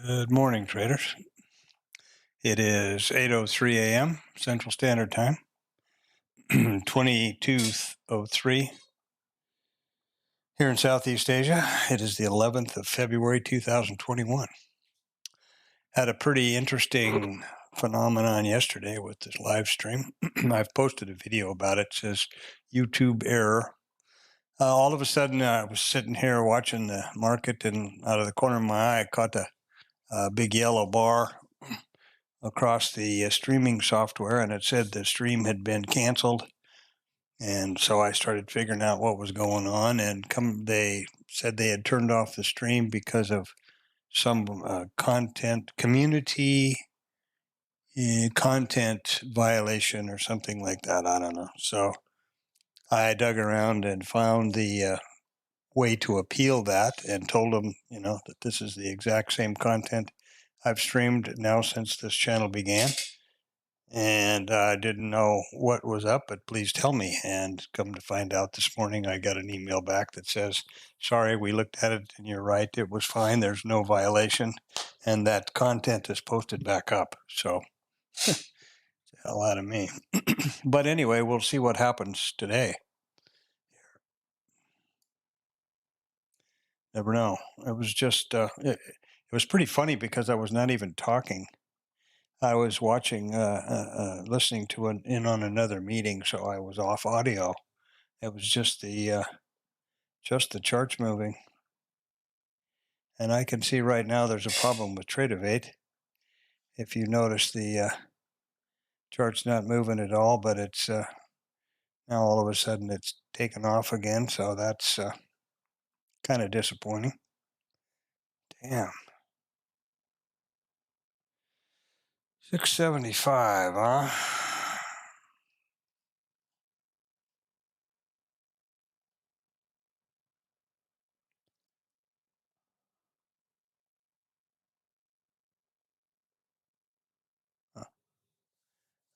Good morning, traders. It is 8:03 a.m. Central Standard Time, 22:03 here in Southeast Asia. It is the 11th of February, 2021. Had a pretty interesting phenomenon yesterday with this live stream. I've posted a video about it. It says YouTube error. All of a sudden, I was sitting here watching the market, and out of the corner of my eye, I caught a big yellow bar across the streaming software, and it said the stream had been canceled. And so I started figuring out what was going on, and they said they had turned off the stream because of some community content violation or something like that. I don't know. So I dug around and found the way to appeal that, and told them, that this is the exact same content I've streamed now since this channel began. And I didn't know what was up, but please tell me. And come to find out this morning, I got an email back that says, sorry, we looked at it and you're right. It was fine. There's no violation. And that content is posted back up. So, it's the hell out of me. But anyway, we'll see what happens today. Never know. It was just, it was pretty funny because I was not even talking. I was watching, listening to in on another meeting, so I was off audio. It was just the charts moving, and I can see right now there's a problem with Tradovate. If you notice, the chart's not moving at all, but it's now all of a sudden it's taken off again. So that's kind of disappointing. Damn. 675, huh?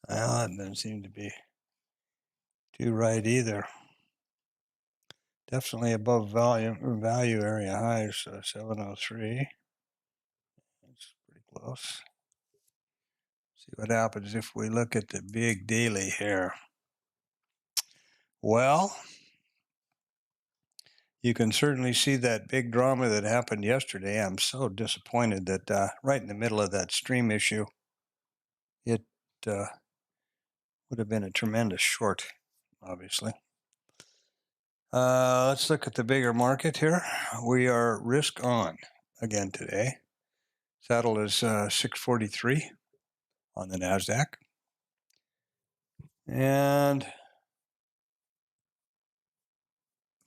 Well, that doesn't seem to be too right either. Definitely above value area highs, 703. That's pretty close. See what happens if we look at the big daily here. Well, you can certainly see that big drama that happened yesterday. I'm so disappointed that right in the middle of that stream issue, it would have been a tremendous short, obviously. Let's look at the bigger market here. We are risk on again today. Saddle is 643 on the NASDAQ. And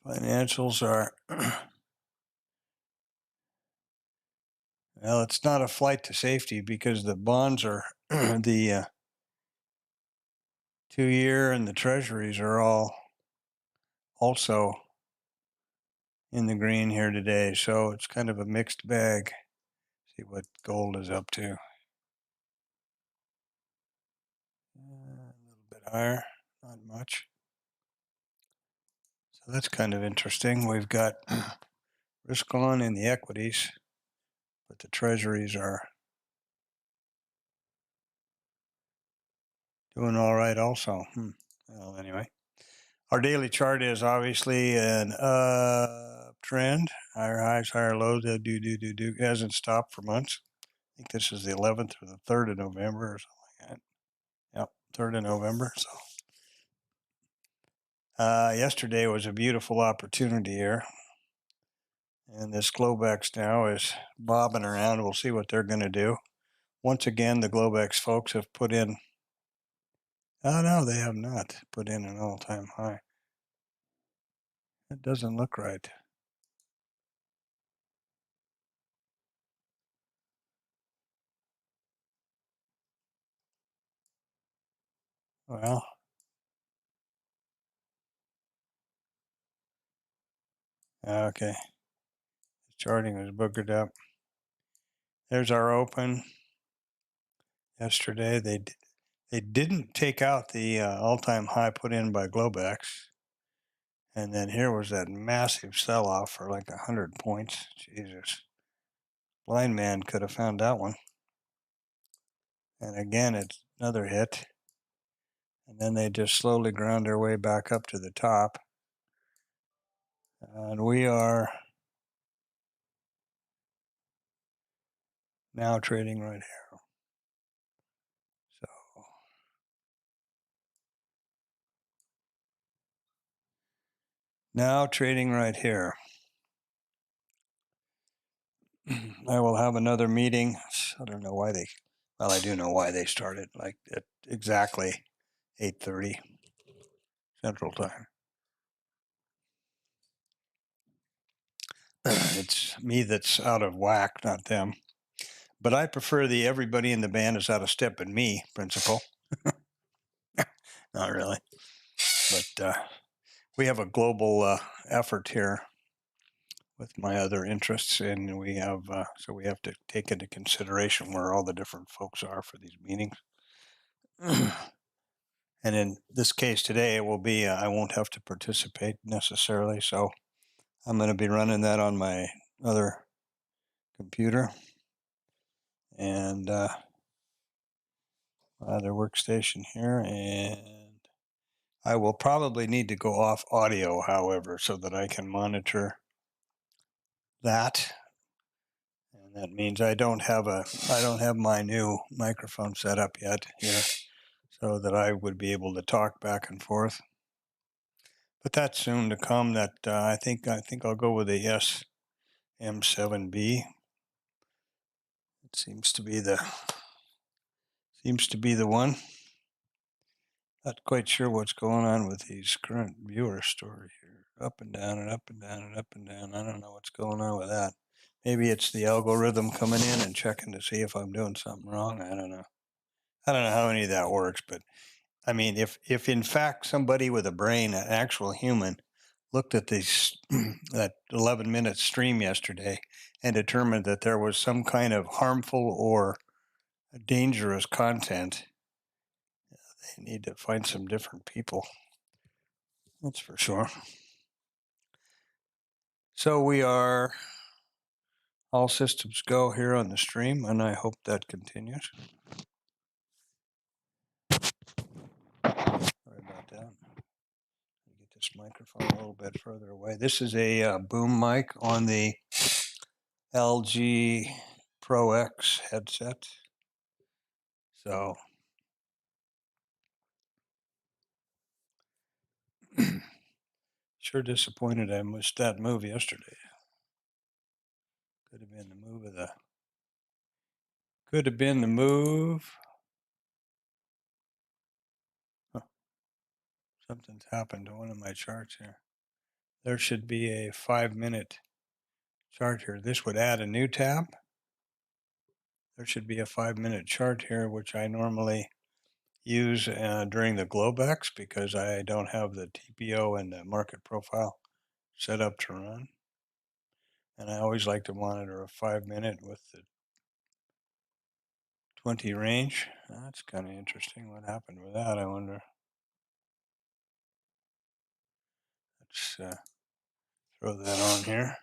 financials are, well, it's not a flight to safety because the bonds are, the 2-year and the treasuries are all also in the green here today. So it's kind of a mixed bag. See what gold is up to. A little bit higher, not much. So that's kind of interesting. We've got risk on in the equities, but the treasuries are doing all right also. Well, anyway, our daily chart is obviously an uptrend. Higher highs, higher lows. It hasn't stopped for months. I think this is the 11th or the 3rd of November or something like that. Yep, 3rd of November. So yesterday was a beautiful opportunity here. And this Globex now is bobbing around. We'll see what they're going to do. Once again, the Globex folks have put in, oh no, they have not put in an all-time high. It doesn't look right. Well, okay. The charting was boogered up. There's our open. Yesterday, they didn't take out the all-time high put in by Globex. And then here was that massive sell-off for like 100 points. Jesus. Blind man could have found that one. And again, it's another hit. And then they just slowly ground their way back up to the top. And we are now trading right here. So now trading right here. I will have another meeting. I don't know why I do know why they started like at exactly 8:30 Central Time. It's me that's out of whack, not them. But I prefer the everybody in the band is out of step and me principle. Not really. But we have a global effort here with my other interests, and we have so we have to take into consideration where all the different folks are for these meetings. And in this case today, it will be I won't have to participate necessarily, so I'm going to be running that on my other computer and other workstation here, and I will probably need to go off audio, however, so that I can monitor that. And that means I don't have my new microphone set up yet here, so that I would be able to talk back and forth. But that's soon to come. That I think I'll go with the SM7B. It seems to be the one. Not quite sure what's going on with these current viewer story here. Up and down and up and down and up and down. I don't know what's going on with that. Maybe it's the algorithm coming in and checking to see if I'm doing something wrong. I don't know. I don't know how any of that works, but I mean, if in fact somebody with a brain, an actual human, looked at this that 11-minute stream yesterday and determined that there was some kind of harmful or dangerous content, they need to find some different people. That's for sure. So we are all systems go here on the stream, and I hope that continues. Sorry about that. Get this microphone a little bit further away. This is a boom mic on the LG Pro X headset. So sure disappointed I missed that move yesterday. Could have been the move of the. Could have been the move. Huh. Something's happened to one of my charts here. There should be a 5-minute chart here. This would add a new tab. There should be a 5-minute chart here, which I normally use during the Globex because I don't have the TPO and the market profile set up to run. And I always like to monitor a 5-minute with the 20 range. That's kind of interesting. What happened with that, I wonder. Let's throw that on here.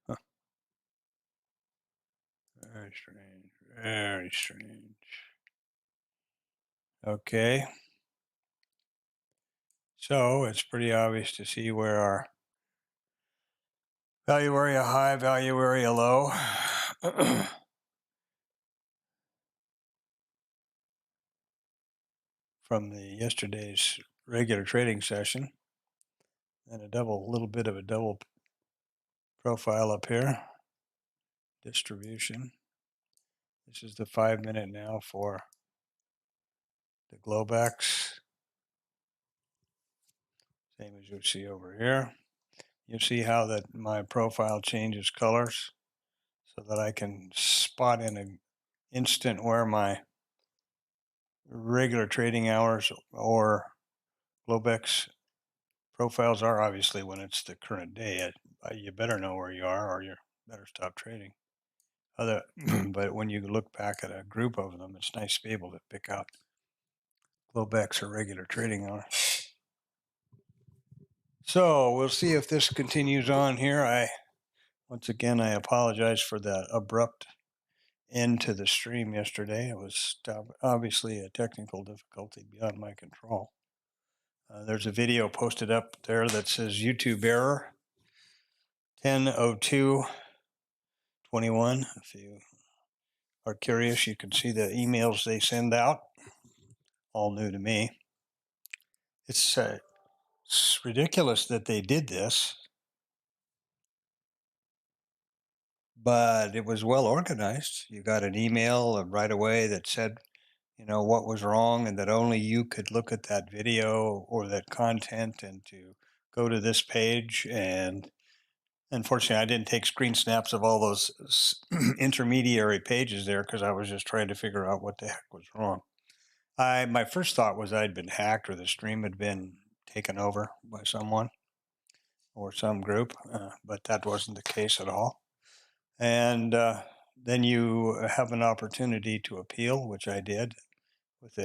Huh. Very strange. Very strange. Okay. So it's pretty obvious to see where our value area high, value area low. From the yesterday's regular trading session, and little bit of a double profile up here. Distribution. This is the 5-minute now for the Globex. Same as you see over here. You see how that my profile changes colors so that I can spot in an instant where my regular trading hours or Globex profiles are. Obviously, when it's the current day, you better know where you are or you better stop trading. But when you look back at a group of them, it's nice to be able to pick out Globex or regular trading hour. So we'll see if this continues on here. Once again, I apologize for the abrupt end to the stream yesterday. It was obviously a technical difficulty beyond my control. There's a video posted up there that says YouTube error 10:02:21. If you are curious, you can see the emails they send out. All new to me. It's ridiculous that they did this, but it was well organized. You got an email right away that said, what was wrong, and that only you could look at that video or that content and to go to this page. And unfortunately, I didn't take screen snaps of all those intermediary pages there because I was just trying to figure out what the heck was wrong. My first thought was I'd been hacked or the stream had been taken over by someone or some group, but that wasn't the case at all. And then you have an opportunity to appeal, which I did with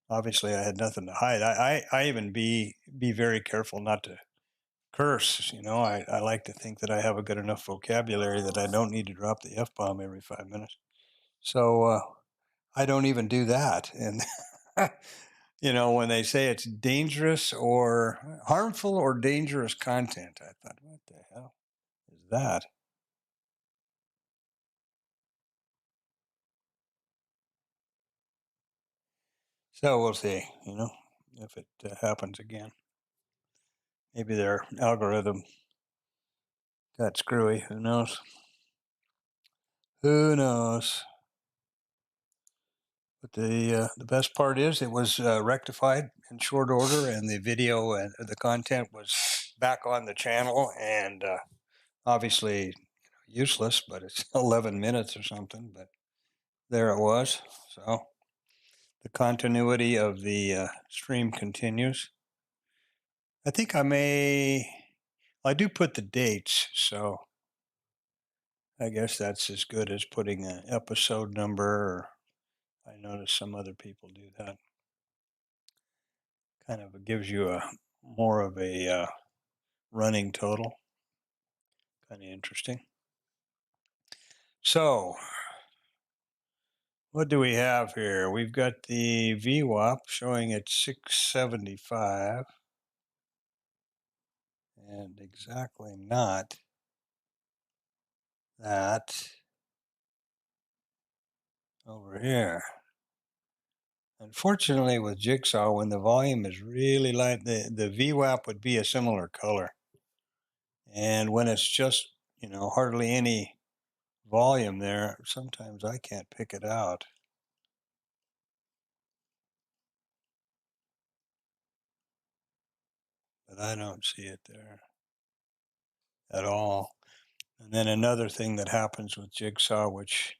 obviously I had nothing to hide. I even be very careful not to curse. I like to think that I have a good enough vocabulary that I don't need to drop the F-bomb every 5 minutes. So I don't even do that. And, when they say it's dangerous or harmful or dangerous content, I thought, what the hell is that? So we'll see, if it happens again. Maybe their algorithm got screwy. Who knows? Who knows? But the best part is it was rectified in short order, and the video and the content was back on the channel, and obviously useless, but it's 11 minutes or something. But there it was. So the continuity of the stream continues. I think I do put the dates, so I guess that's as good as putting an episode number, or I notice some other people do that. Kind of gives you more of a running total. Kind of interesting. So, what do we have here? We've got the VWAP showing at 675, and exactly not that over here. Unfortunately, with Jigsaw, when the volume is really light, the VWAP would be a similar color. And when it's just, hardly any volume there, sometimes I can't pick it out. But I don't see it there at all. And then another thing that happens with Jigsaw, which,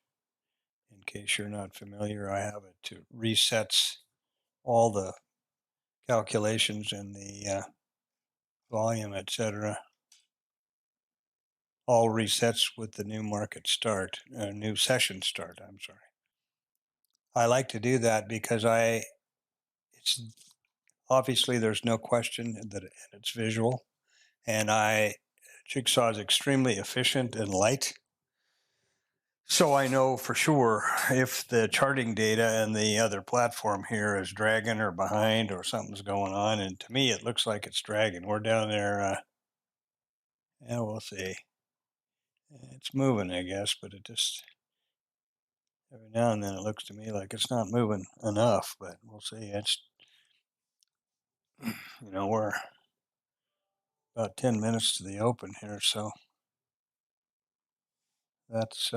in case you're not familiar, I have it to resets all the calculations and the volume, etc. All resets with the new market start, new session start. I'm sorry. I like to do that because it's obviously there's no question that it's visual, and Jigsaw is extremely efficient and light. So I know for sure if the charting data and the other platform here is dragging or behind or something's going on. And to me, it looks like it's dragging. We're down there. Yeah, we'll see. It's moving, I guess, but it just every now and then it looks to me like it's not moving enough. But we'll see. It's we're about 10 minutes to the open here, so that's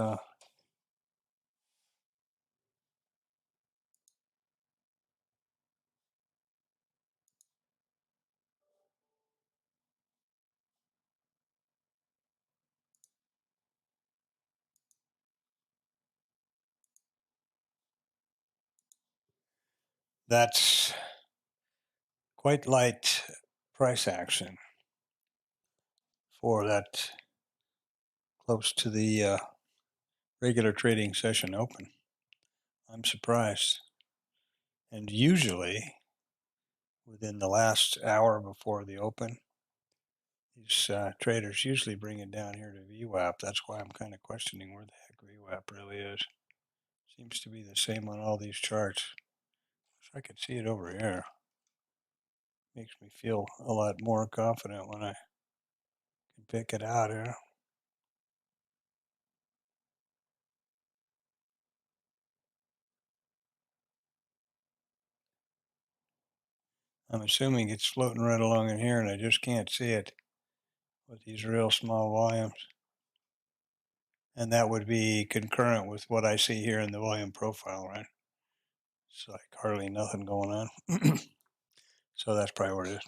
that's quite light price action for that close to the regular trading session open. I'm surprised. And usually, within the last hour before the open, these traders usually bring it down here to VWAP. That's why I'm kind of questioning where the heck VWAP really is. Seems to be the same on all these charts. Wish I could see it over here. Makes me feel a lot more confident when I can pick it out here. I'm assuming it's floating right along in here, and I just can't see it with these real small volumes. And that would be concurrent with what I see here in the volume profile, right? It's like hardly nothing going on. So that's probably what it is.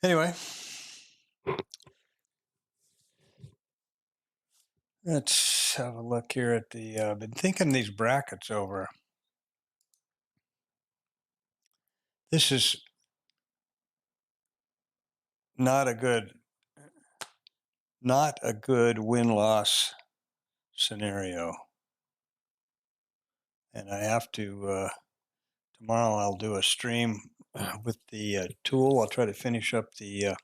Anyway, let's have a look here at the, I've been thinking these brackets over. This is not a good win-loss scenario. And I have to, tomorrow I'll do a stream with the tool. I'll try to finish up the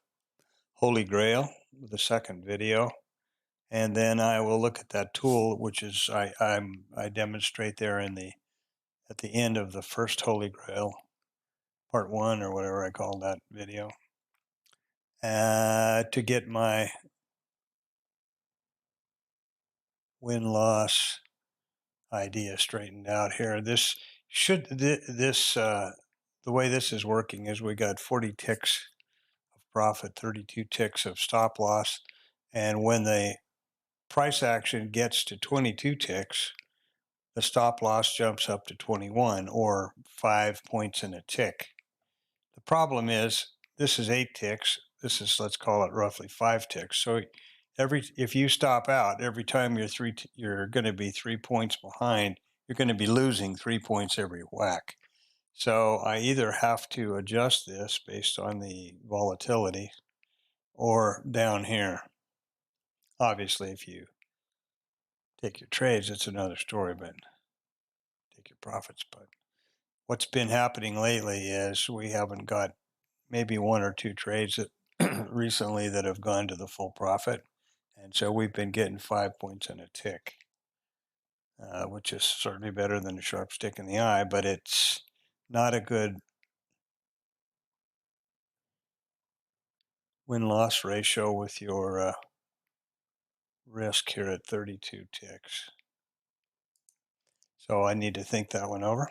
Holy Grail with the second video. And then I will look at that tool, which is I demonstrate there at the end of the first Holy Grail, part 1 or whatever I call that video, to get my win-loss idea straightened out here. The way this is working is we got 40 ticks of profit, 32 ticks of stop loss, and when the price action gets to 22 ticks, the stop loss jumps up to 21, or 5 points in a tick. The problem is this is 8 ticks. This is, let's call it roughly 5 ticks. So if you stop out, every time you're going to be 3 points behind, you're going to be losing 3 points every whack. So I either have to adjust this based on the volatility or down here. Obviously, if you take your trades, it's another story, but take your profits. But what's been happening lately is we haven't got maybe 1 or 2 trades that recently that have gone to the full profit. And so we've been getting 5 points in a tick, which is certainly better than a sharp stick in the eye, but it's not a good win-loss ratio with your risk here at 32 ticks. So I need to think that one over,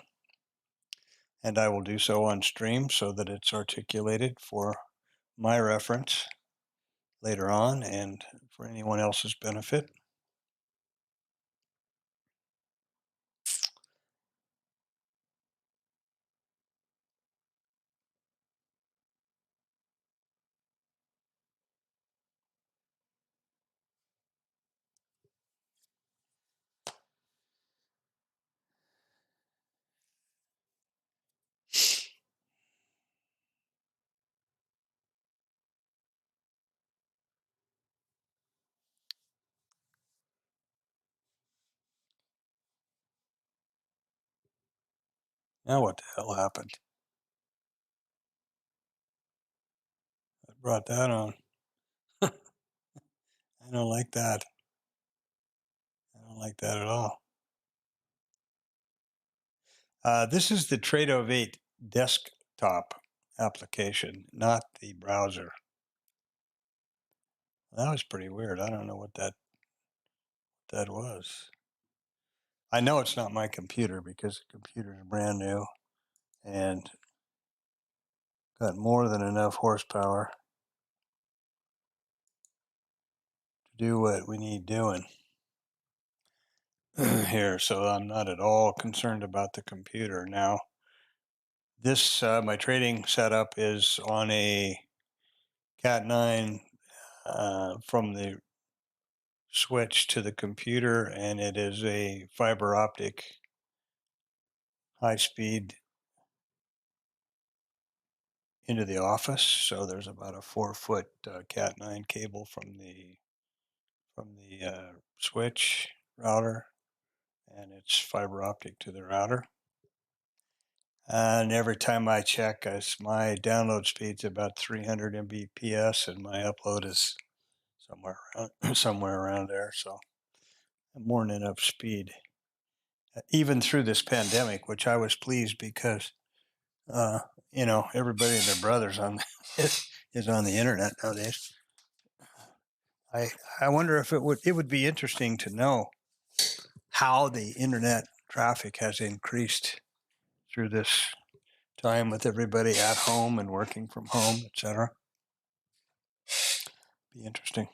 and I will do so on stream so that it's articulated for my reference later on and for anyone else's benefit. Now what the hell happened? I brought that on. I don't like that. I don't like that at all. This is the Tradovate desktop application, not the browser. That was pretty weird. I don't know what that was. I know it's not my computer because the computer is brand new and got more than enough horsepower to do what we need doing here. So I'm not at all concerned about the computer. Now, this, my trading setup is on a Cat9 from the switch to the computer, and it is a fiber optic high speed into the office. So there's about a 4-foot Cat9 cable from the switch router, and it's fiber optic to the router. And every time I check, my download speed's about 300 Mbps, and my upload is somewhere around there. So more than enough speed, even through this pandemic, which I was pleased because uh, everybody and their brothers on is on the internet nowadays. I wonder if it would be interesting to know how the internet traffic has increased through this time with everybody at home and working from home, etc. Be interesting.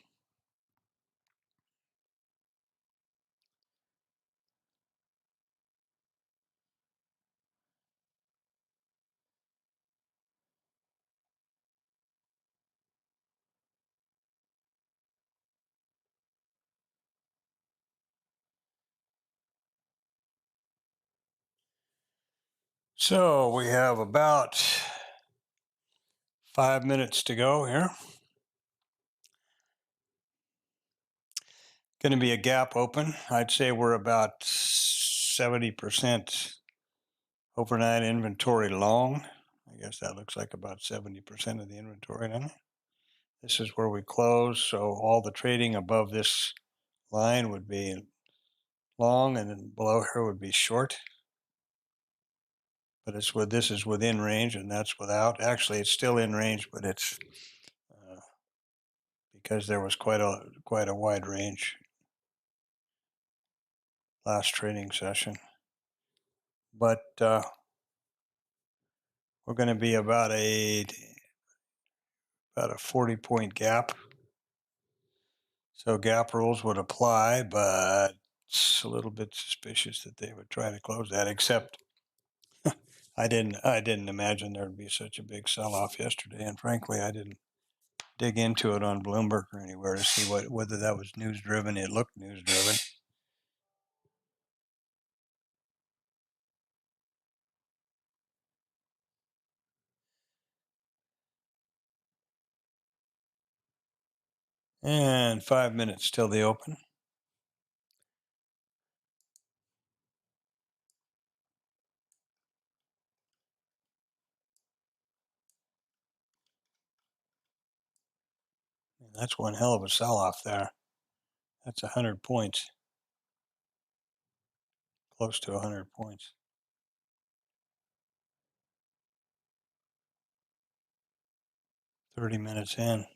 So we have about 5 minutes to go here. Going to be a gap open. I'd say we're about 70% overnight inventory long. I guess that looks like about 70% of the inventory, doesn't it? This is where we close. So all the trading above this line would be long, and then below here would be short. But this is within range, and that's without. Actually, it's still in range, but it's because there was quite a wide range last trading session. But we're going to be about a 40-point gap. So gap rules would apply, but it's a little bit suspicious that they would try to close that. Except I didn't imagine there would be such a big sell-off yesterday, and frankly, I didn't dig into it on Bloomberg or anywhere to see whether that was news driven. It looked news driven. And 5 minutes till the open. And that's one hell of a sell-off there. That's 100 points. Close to 100 points. 30 minutes in.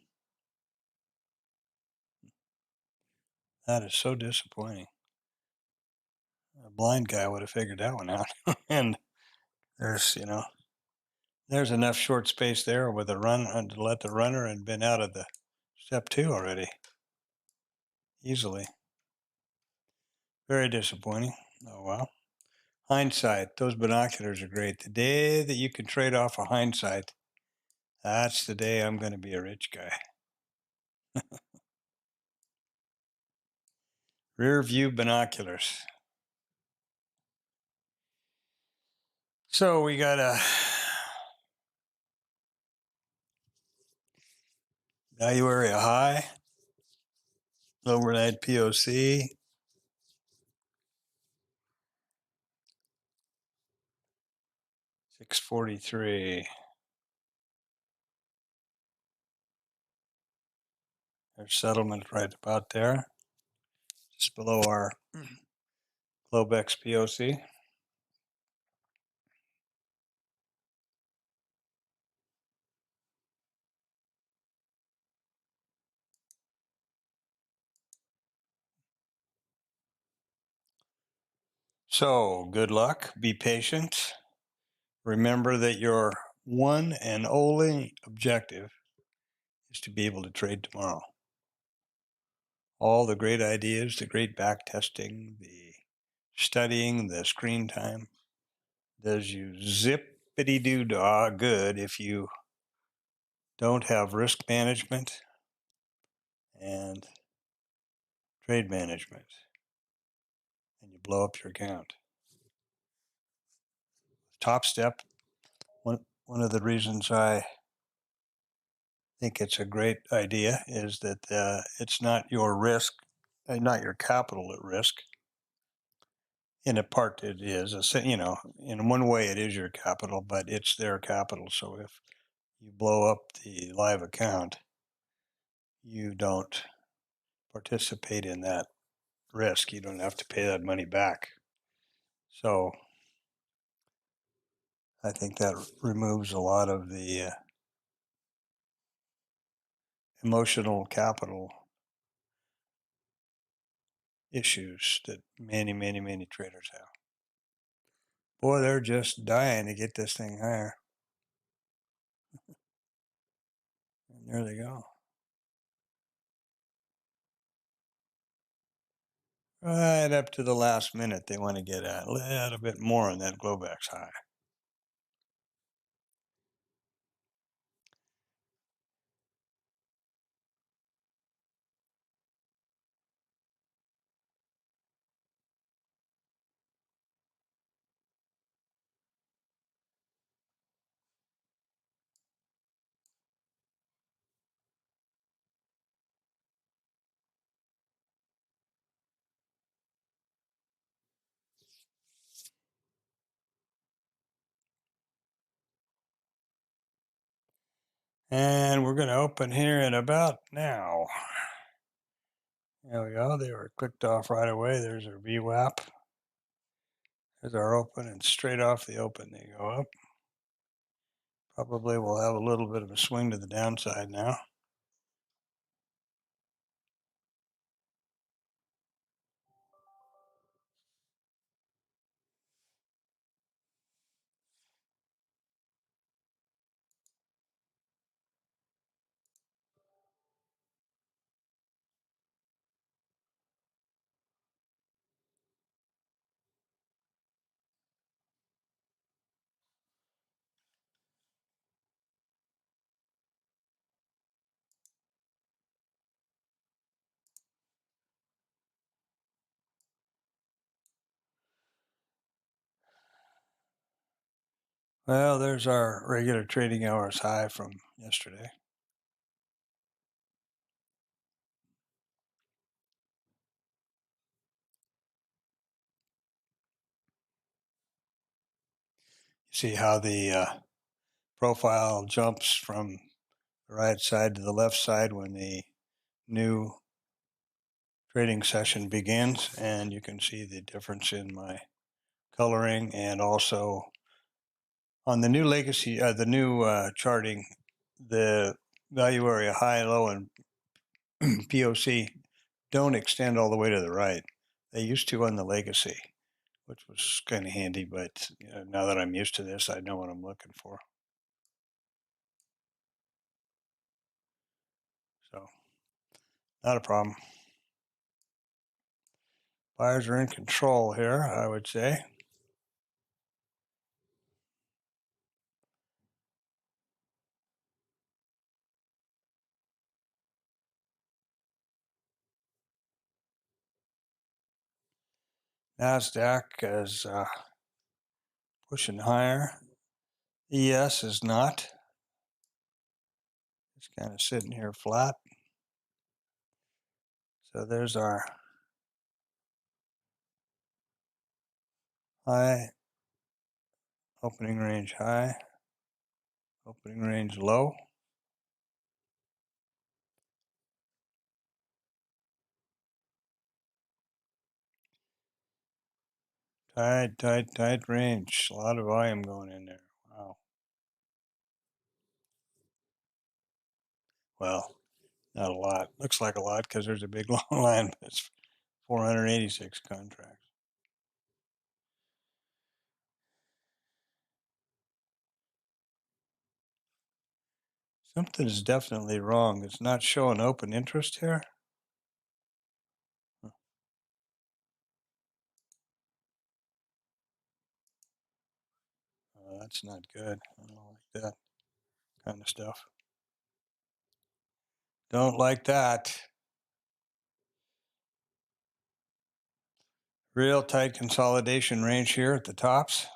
That is so disappointing. A blind guy would have figured that one out. And there's enough short space there with a run to let the runner and been out of the step 2 already. Easily. Very disappointing. Oh well. Hindsight. Those binoculars are great. The day that you can trade off a hindsight, that's the day I'm going to be a rich guy. Rear view binoculars. So we got a value area high, overnight POC, 643. There's settlement right about there, just below our Globex POC. So good luck, be patient. Remember that your one and only objective is to be able to trade tomorrow. All the great ideas, the great back testing, the studying, the screen time, does you zippity-doo-dah good if you don't have risk management and trade management, and you blow up your account. TopStep, one of the reasons I think it's a great idea is that it's not your risk, not your capital at risk. in a part it is, in one way it is your capital, but it's their capital. So if you blow up the live account, you don't participate in that risk. You don't have to pay that money back. So I think that removes a lot of the emotional capital issues that many traders have. Boy, they're just dying to get this thing higher. And there they go. Right up to the last minute, they want to get a little bit more on that Globex high. And we're going to open here at about now. There we go. They were clicked off right away. There's our VWAP. There's our open, and straight off the open they go up. Probably we'll have a little bit of a swing to the downside now. Well, there's our regular trading hours high from yesterday. You see how the profile jumps from the right side to the left side when the new trading session begins, and you can see the difference in my coloring, and also on the new legacy, the new charting, the value area high, low, and POC don't extend all the way to the right. They used to on the legacy, which was kind of handy, but now that I'm used to this, I know what I'm looking for. So not a problem. Buyers are in control here, I would say. NASDAQ is pushing higher. ES is not. It's kind of sitting here flat. So there's our high, opening range high, opening range low. Tight range. A lot of volume going in there. Wow. Well, not a lot. Looks like a lot because there's a big long line, but it's 486 contracts. Something is definitely wrong. It's not showing open interest here. Oh, that's not good. I don't like that kind of stuff. Don't like that. Real tight consolidation range here at the tops.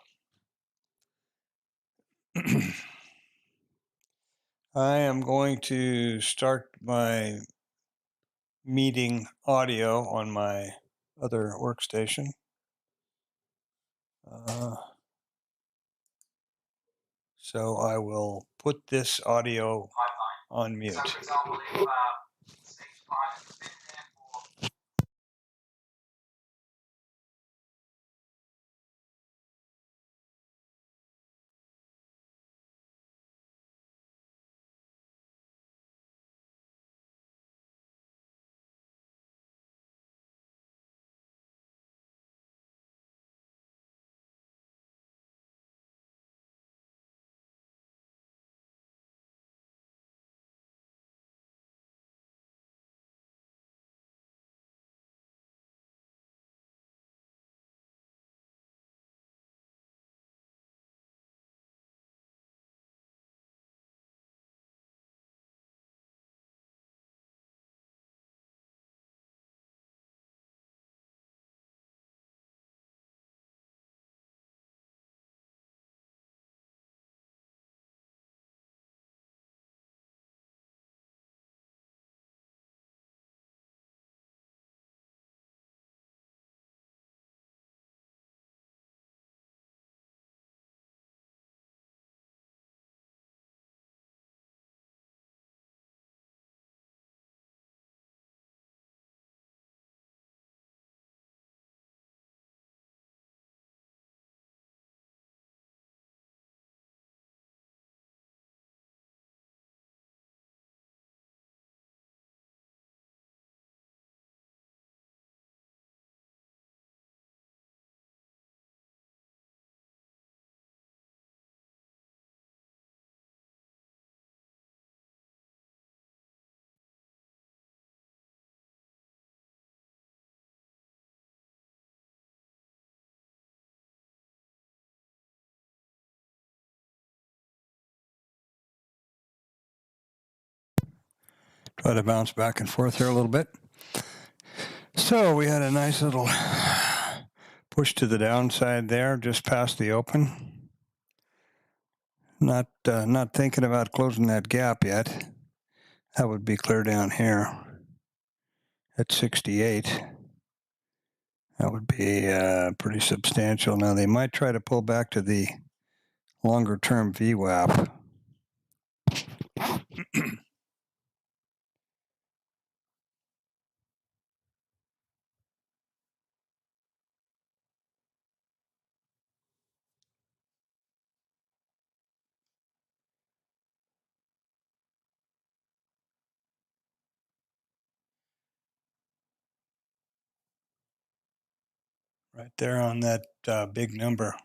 I am going to start my meeting audio on my other workstation. So I will put this audio on mute. So, for example, if stage 5 has been there for Try to bounce back and forth here a little bit. So we had a nice little push to the downside there, just past the open. Not thinking about closing that gap yet. That would be clear down here at 68. That would be pretty substantial. Now they might try to pull back to the longer term VWAP. Right there on that big number.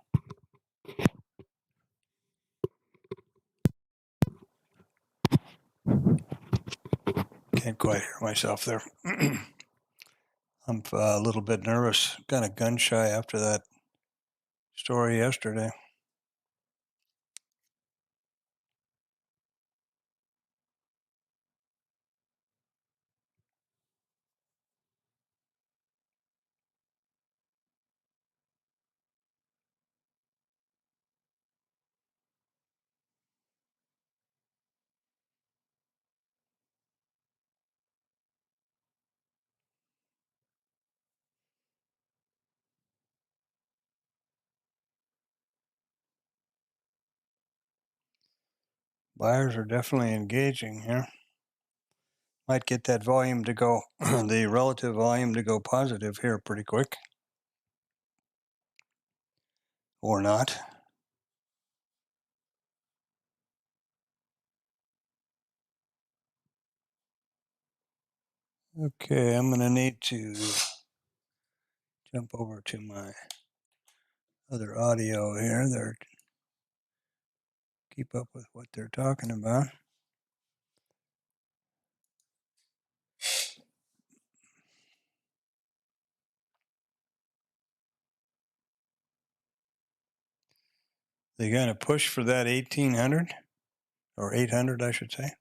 Can't quite hear myself there. I'm a little bit nervous, kind of gun shy after that story yesterday. Buyers are definitely engaging here. Might get that volume to go, the relative volume to go positive here pretty quick. Or not. Okay, I'm going to need to jump over to my other audio here. They're keep up with what they're talking about. They're going to push for that 1800 or 800, I should say.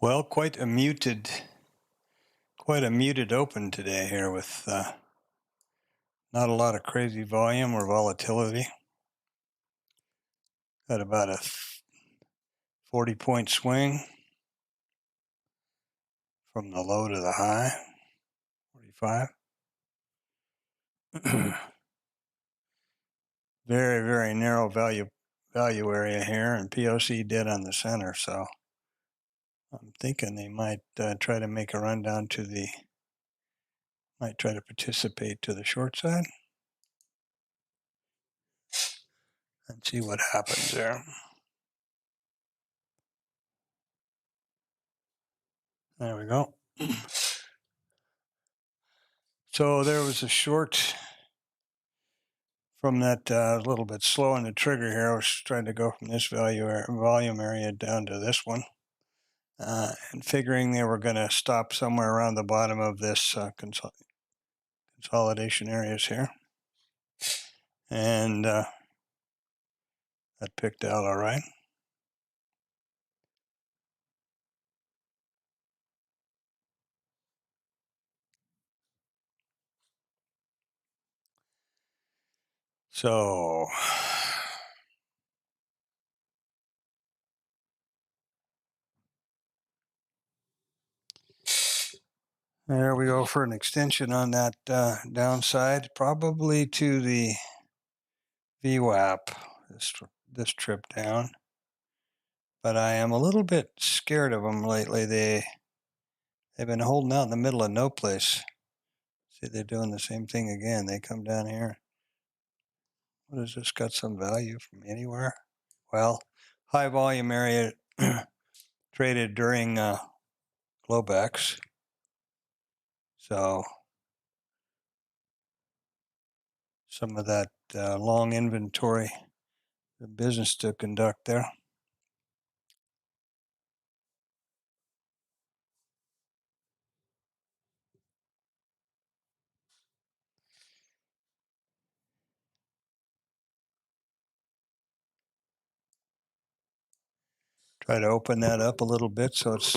Well, quite a muted open today here with not a lot of crazy volume or volatility. Got about a 40-point swing from the low to the high, 45. Very, very narrow value area here, and POC dead on the center. So I'm thinking they might try to make a run down to might try to participate to the short side and see what happens there. There we go. So there was a short from that little bit slow on the trigger here. I was trying to go from this volume area down to this one, and figuring they were going to stop somewhere around the bottom of this consolidation areas here. And that picked out all right. So there we go for an extension on that downside, probably to the VWAP, this trip down. But I am a little bit scared of them lately. They've been holding out in the middle of no place. See, they're doing the same thing again. They come down here. What has this got some value from anywhere? Well, high volume area traded during Globex. So some of that long inventory, the business to conduct there. Try to open that up a little bit so it's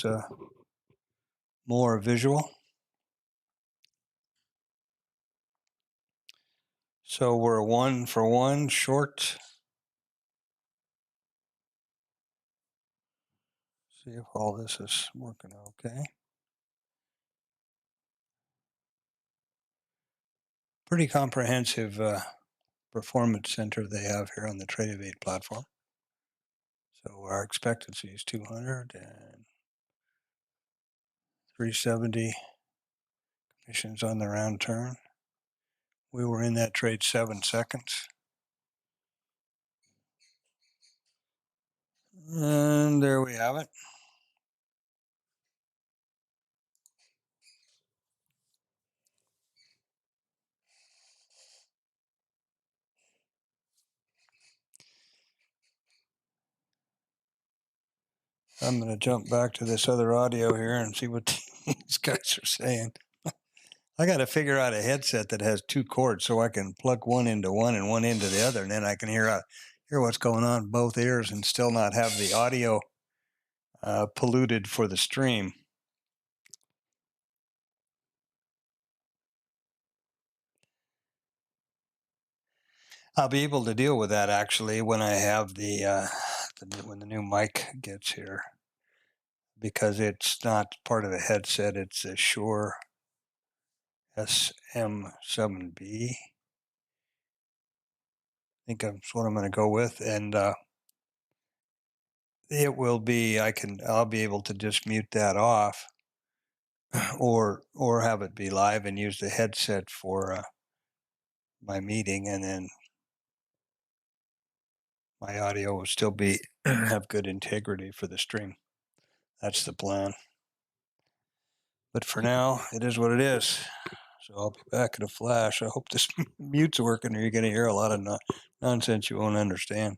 more visual. So we're 1 for 1 short. See if all this is working okay. Pretty comprehensive performance center they have here on the Tradovate platform. So our expectancy is 200 and 370 commissions on the round turn. We were in that trade 7 seconds. And there we have it. I'm going to jump back to this other audio here and see what these guys are saying. I got to figure out a headset that has 2 cords so I can plug one into one and one into the other, and then I can hear what's going on in both ears and still not have the audio polluted for the stream. I'll be able to deal with that actually when I have when the new mic gets here, because it's not part of a headset. It's a Shure SM7B. I think that's what I'm going to go with, and it will be. I'll be able to just mute that off, or have it be live and use the headset for my meeting, and then my audio will still be have good integrity for the stream. That's the plan. But for now, it is what it is. So I'll be back in a flash. I hope this mute's working, or you're going to hear a lot of nonsense you won't understand.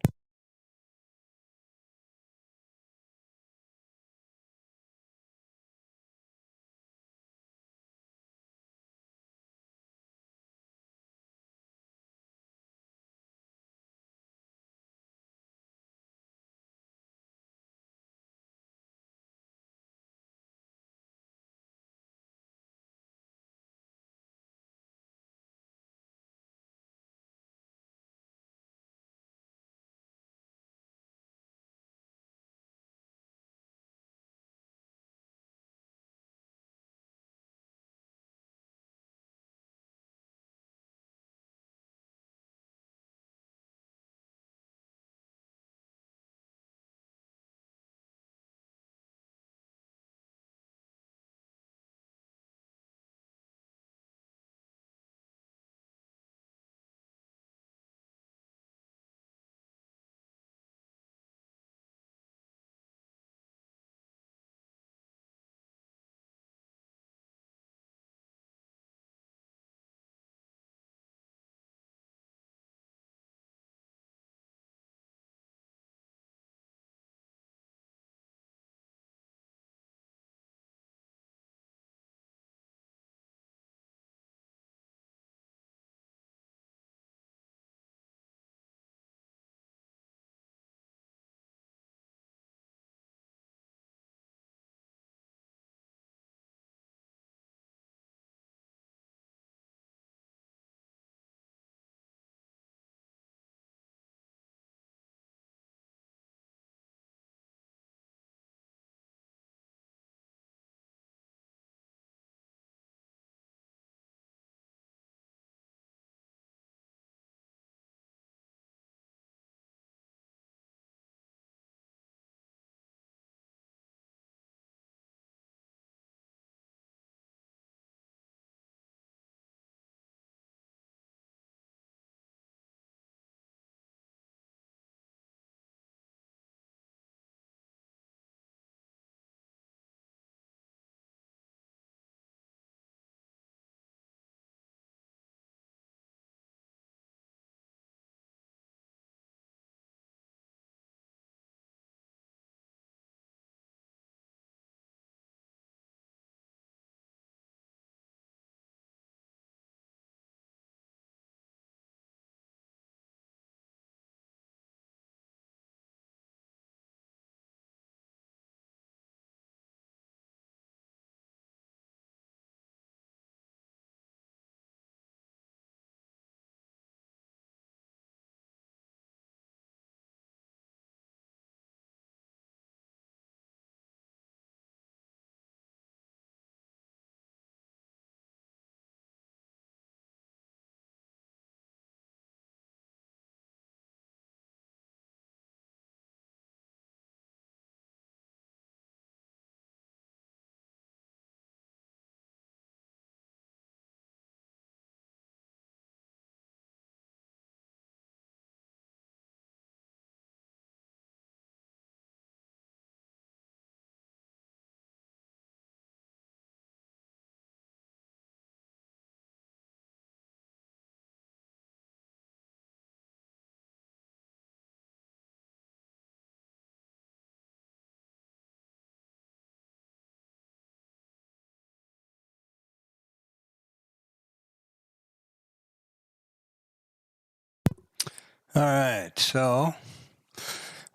All right, so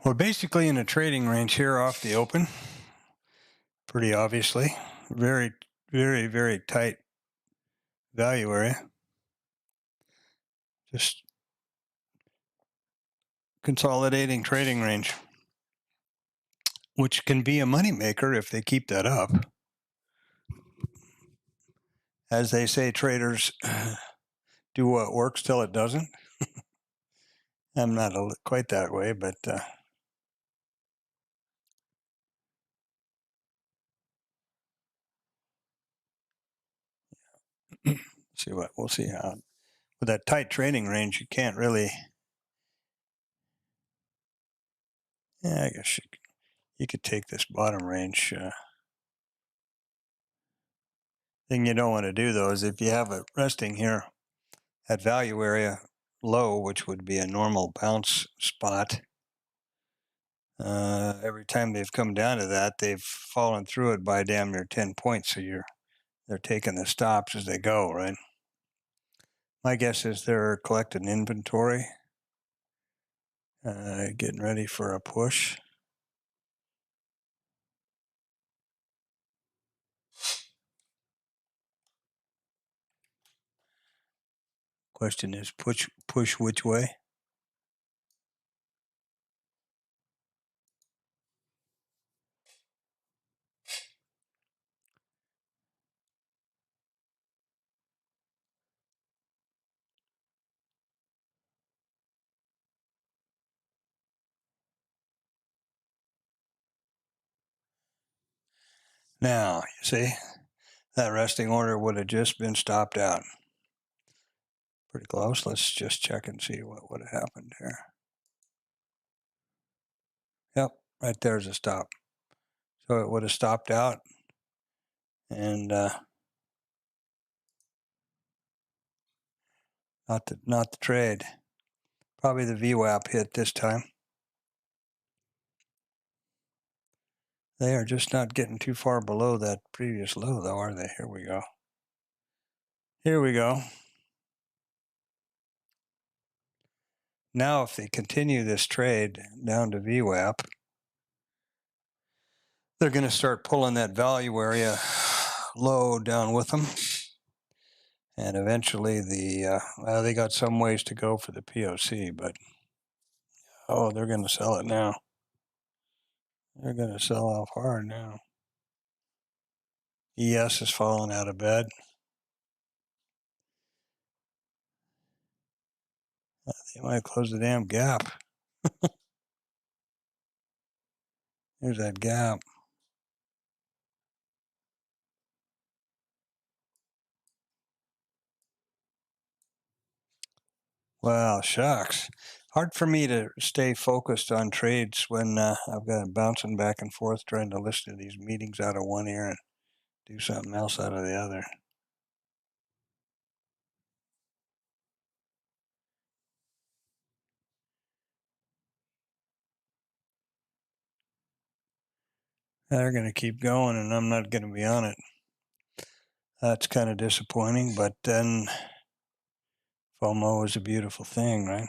we're basically in a trading range here off the open, pretty obviously. Very, very, very tight value area. Just consolidating trading range, which can be a moneymaker if they keep that up. As they say, traders do what works till it doesn't. I'm not quite that way, but we'll see how. With that tight trading range, you can't really. Yeah, I guess you could take this bottom range. Thing you don't want to do though is if you have it resting here at value area low, which would be a normal bounce spot. Every time they've come down to that, they've fallen through it by damn near 10 points. So they're taking the stops as they go, right? My guess is they're collecting inventory, getting ready for a push. Question is push which way? Now, you see, that resting order would have just been stopped out. Pretty close. Let's just check and see what would have happened here. Yep, right there's a stop. So it would have stopped out and not the trade. Probably the VWAP hit this time. They are just not getting too far below that previous low, though, are they? Here we go. Here we go. Now, if they continue this trade down to VWAP, they're going to start pulling that value area low down with them. And eventually they got some ways to go for the POC, but they're going to sell it now. They're going to sell off hard now. ES is falling out of bed. They might close the damn gap. There's that gap. Wow, shucks. Hard for me to stay focused on trades when I've got it bouncing back and forth trying to listen to these meetings out of one ear and do something else out of the other. They're going to keep going, and I'm not going to be on it. That's kind of disappointing, but then FOMO is a beautiful thing, right?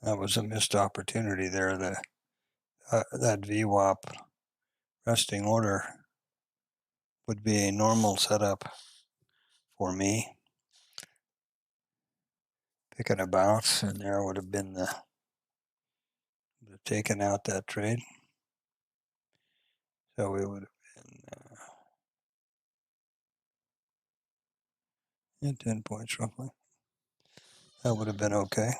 That was a missed opportunity there. That VWAP resting order would be a normal setup for me. Picking a bounce, and there would have been the taken out that trade. So we would have been 10 points roughly. That would have been okay.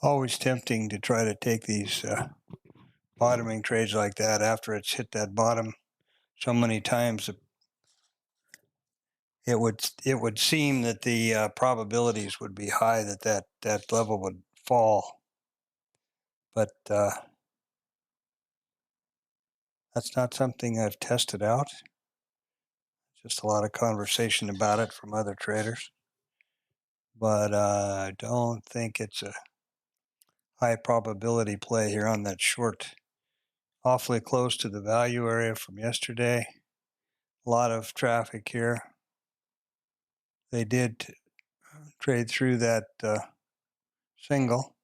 Always tempting to try to take these bottoming trades like that after it's hit that bottom so many times. It would seem that the probabilities would be high that level would fall, but that's not something I've tested out. Just a lot of conversation about it from other traders, but I don't think it's a high probability play here on that short. Awfully close to the value area from yesterday. A lot of traffic here. They did trade through that single.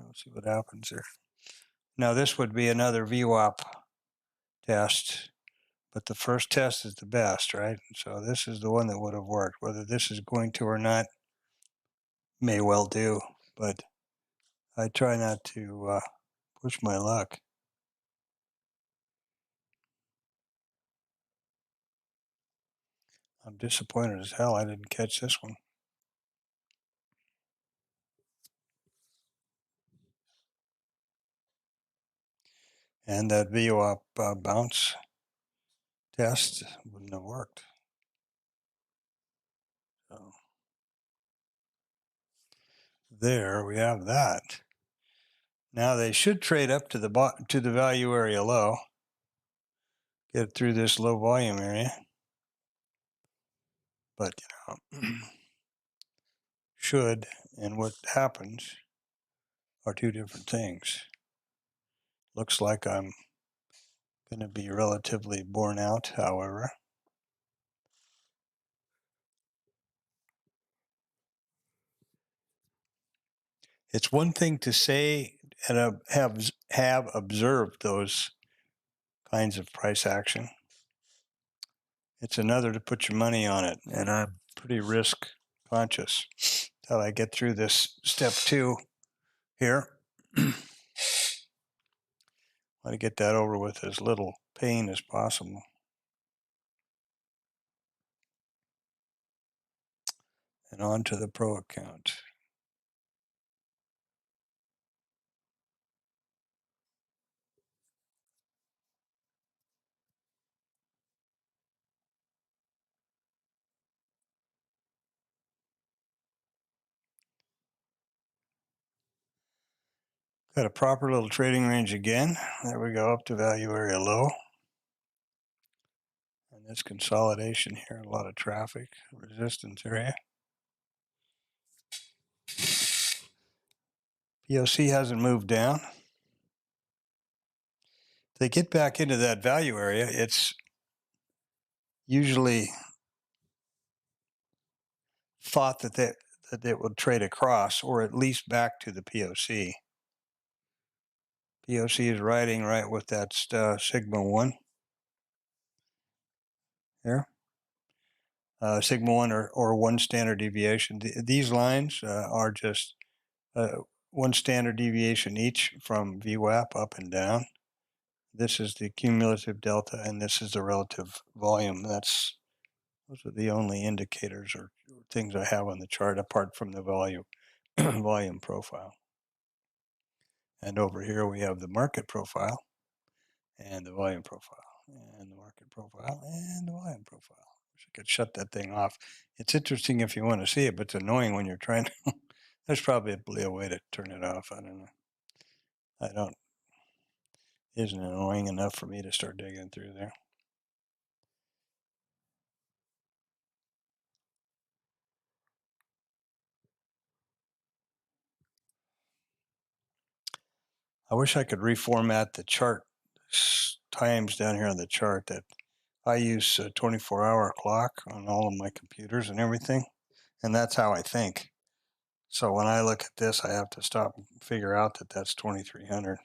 Let's see what happens here. Now this would be another VWAP test, but the first test is the best, right? So this is the one that would have worked. Whether this is going to or not may well do, but I try not to push my luck. I'm disappointed as hell I didn't catch this one. And that VWAP bounce test wouldn't have worked. So there we have that. Now they should trade up to the value area low, get through this low volume area. But should and what happens are two different things. Looks like I'm going to be relatively borne out, however. It's one thing to say and have observed those kinds of price action. It's another to put your money on it, and I'm pretty risk conscious until I get through this step 2 here. Want to get that over with as little pain as possible. And on to the pro account. Got a proper little trading range again. There we go, up to value area low. And this consolidation here, a lot of traffic, resistance area. POC hasn't moved down. If they get back into that value area, it's usually thought that it would trade across or at least back to the POC. POC is riding right with that sigma 1 here. Sigma 1 or 1 standard deviation. These lines are just 1 standard deviation each from VWAP up and down. This is the cumulative delta, and this is the relative volume. Those are the only indicators or things I have on the chart apart from the volume profile. And over here we have the market profile and the volume profile and the market profile and the volume profile. Wish I could shut that thing off. It's interesting if you want to see it, but it's annoying when you're trying to. There's probably a way to turn it off. I don't know. I don't. Isn't annoying enough for me to start digging through there. I wish I could reformat the chart times down here on the chart. That I use a 24-hour clock on all of my computers and everything, and that's how I think. So when I look at this, I have to stop and figure out that that's 2300.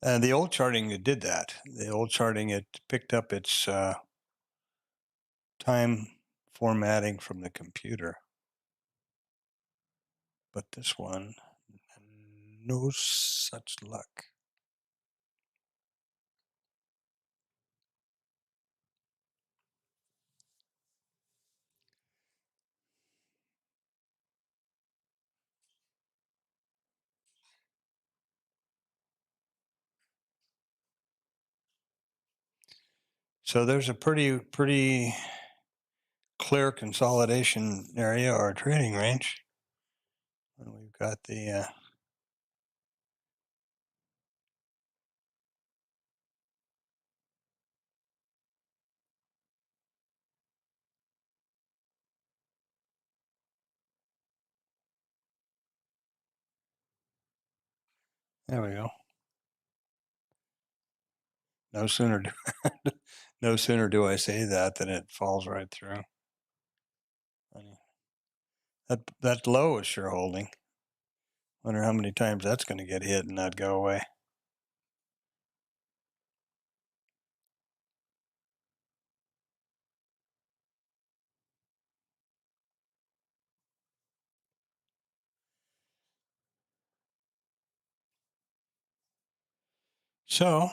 And the old charting, it did that. The old charting, it picked up its time formatting from the computer. But this one, no such luck. So there's a pretty clear consolidation area or trading range. And we've got the there we go. No sooner do no sooner do I say that than it falls right through. That low is sure holding. Wonder how many times that's going to get hit and not go away. So,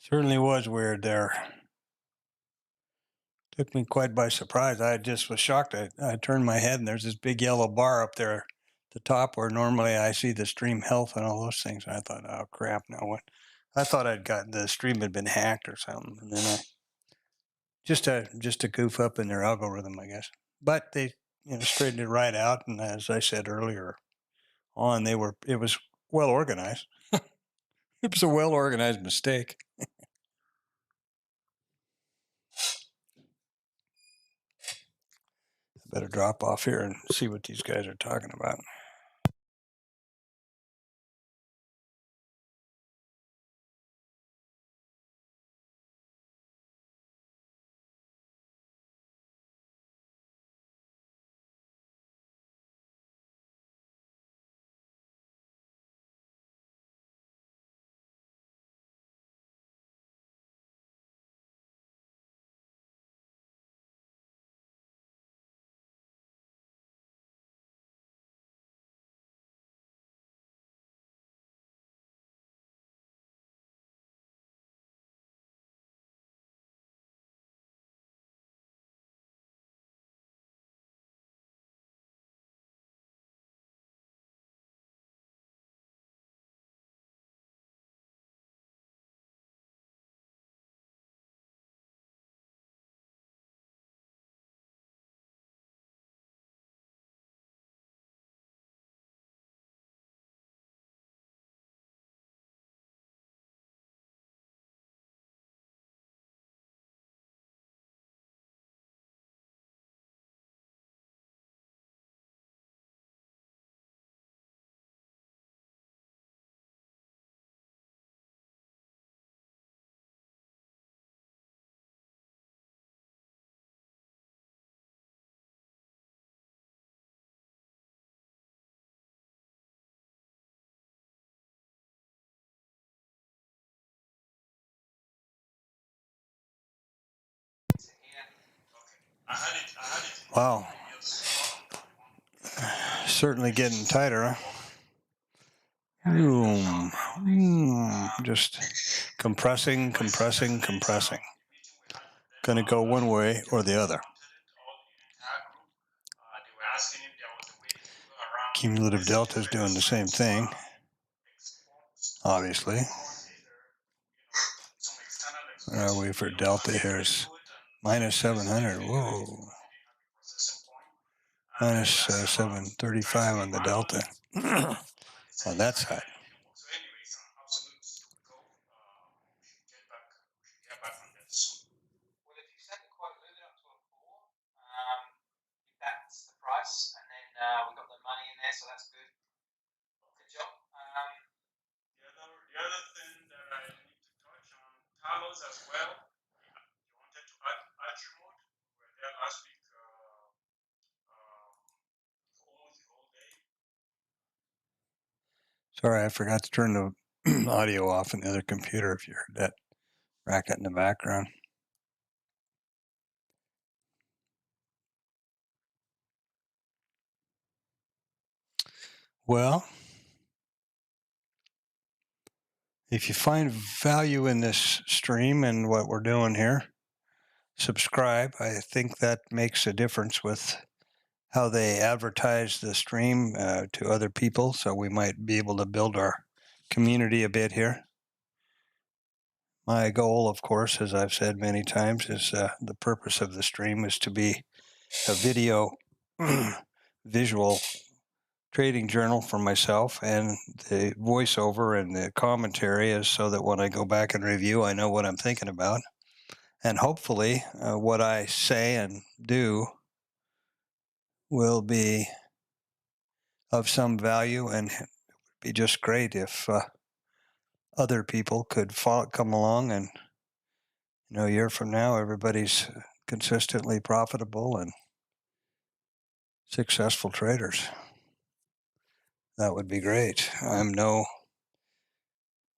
certainly was weird there. Took me quite by surprise. I just was shocked. I turned my head and there's this big yellow bar up there at the top where normally I see the stream health and all those things. And I thought, oh crap, now what? I thought I'd gotten the stream had been hacked or something. And then I just to goof up in their algorithm, I guess. But they straightened it right out. And as I said earlier on, it was well organized. It was a well organized mistake. Better drop off here and see what these guys are talking about. Wow. Certainly getting tighter, huh? Just compressing. Gonna go one way or the other. Cumulative delta is doing the same thing, obviously. Where are we for delta here? Is minus 700. Whoa. Minus 735 on the delta on that side. Well, if you set the quote limit up to a 4, that's the price, and then we got the money in there, so that's good. Good job. The other thing that I need to touch on, Talos as well. You wanted to add attribute. We were there last week for almost the whole day. Sorry, I forgot to turn the audio off in the other computer if you heard that racket in the background. Well, if you find value in this stream and what we're doing here, subscribe. I think that makes a difference with how they advertise the stream to other people, so we might be able to build our community a bit here. My goal, of course, as I've said many times, is the purpose of the stream is to be a video visual trading journal for myself, and the voiceover and the commentary is so that when I go back and review, I know what I'm thinking about. And hopefully what I say and do will be of some value, and it would be just great if other people could come along and, a year from now, everybody's consistently profitable and successful traders. That would be great. I'm no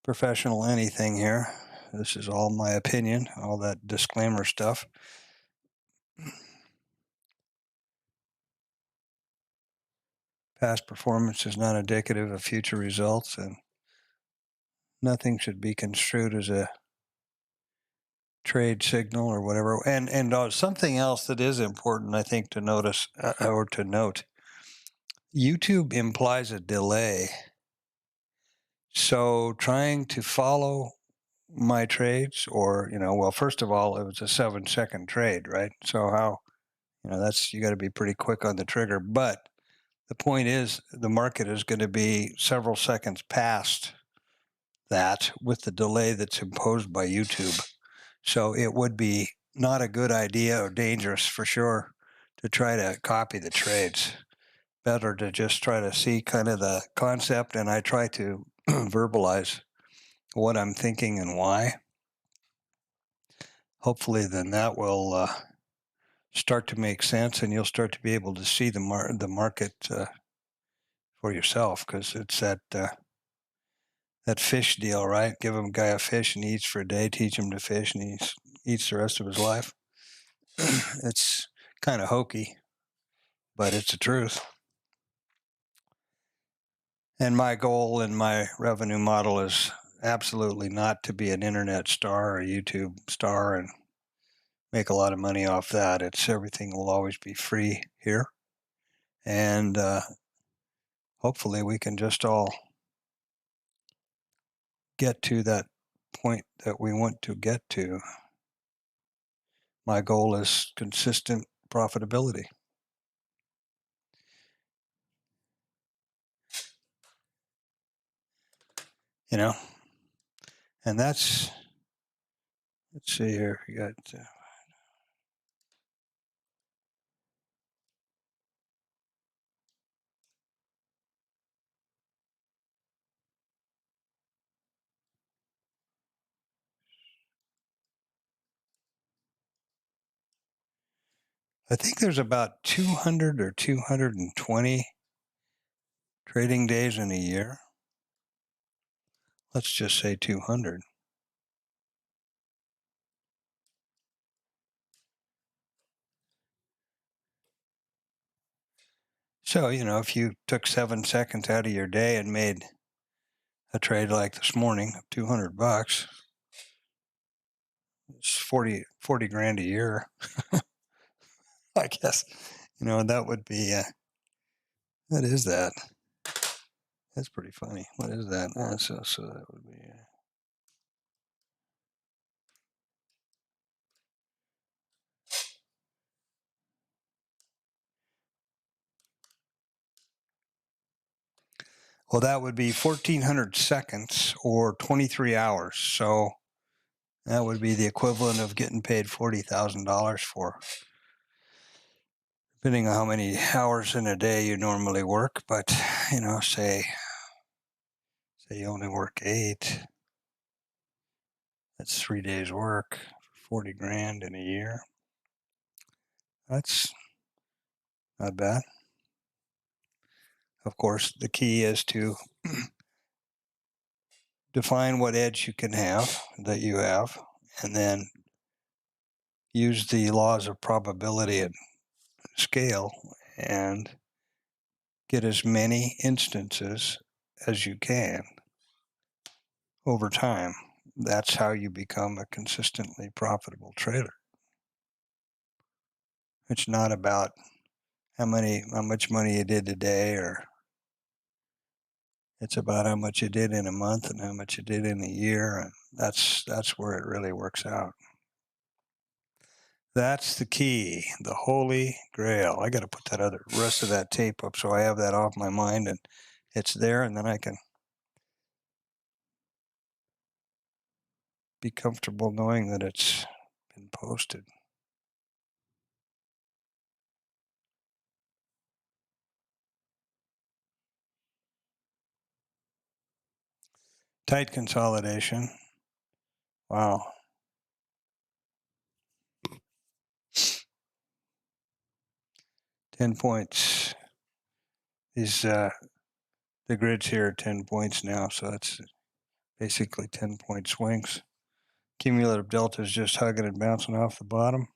professional anything here. This is all my opinion, all that disclaimer stuff. Past performance is not indicative of future results, and nothing should be construed as a trade signal or whatever. And something else that is important, I think, to notice or to note, YouTube implies a delay. So trying to follow my trades, or, well, first of all, it was a 7-second trade, right? So how, you got to be pretty quick on the trigger. But the point is, the market is going to be several seconds past that with the delay that's imposed by YouTube. So it would be not a good idea, or dangerous for sure, to try to copy the trades. Better to just try to see kind of the concept, and I try to verbalize what I'm thinking and why. Hopefully then that will start to make sense, and you'll start to be able to see the market for yourself, because it's that fish deal, right? Give a guy a fish and he eats for a day, teach him to fish and he eats the rest of his life. It's kind of hokey, but it's the truth. And my goal and my revenue model is absolutely not to be an internet star or a YouTube star and make a lot of money off that. It's everything will always be free here. And hopefully we can just all get to that point that we want to get to. My goal is consistent profitability. And that's, let's see here, we got I think there's about 200 or 220 trading days in a year. Let's just say 200. So, if you took 7 seconds out of your day and made a trade like this morning of $200, it's 40 grand a year. I guess, that would be, what is that? That's pretty funny. What is that? So that would be, well, that would be 1,400 seconds or 23 hours. So that would be the equivalent of getting paid $40,000 for, depending on how many hours in a day you normally work. But, say you only work 8, that's 3 days work, 40 grand in a year. That's not bad. Of course, the key is to define what edge you can have, that you have, and then use the laws of probability and scale and get as many instances as you can over time. That's how you become a consistently profitable trader. It's not about how much money you did today, or it's about how much you did in a month and how much you did in a year, and that's where it really works out. That's the key, the holy grail. I got to put that rest of that tape up so I have that off my mind and it's there, and then I can be comfortable knowing that it's been posted. Tight consolidation. Wow. $10 points. These the grids here are 10 points now, so that's basically 10-point swings. Cumulative delta is just hugging and bouncing off the bottom.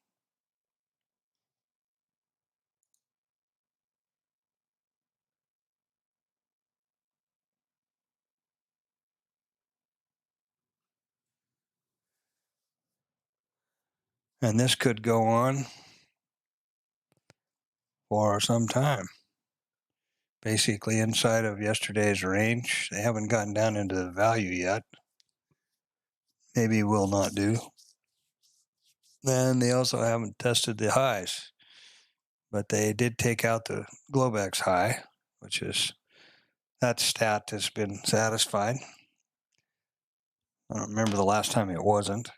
And this could go on for some time. Basically inside of yesterday's range. They haven't gotten down into the value yet. Maybe will not do. Then they also haven't tested the highs. But they did take out the Globex high, which is, that stat has been satisfied. I don't remember the last time it wasn't.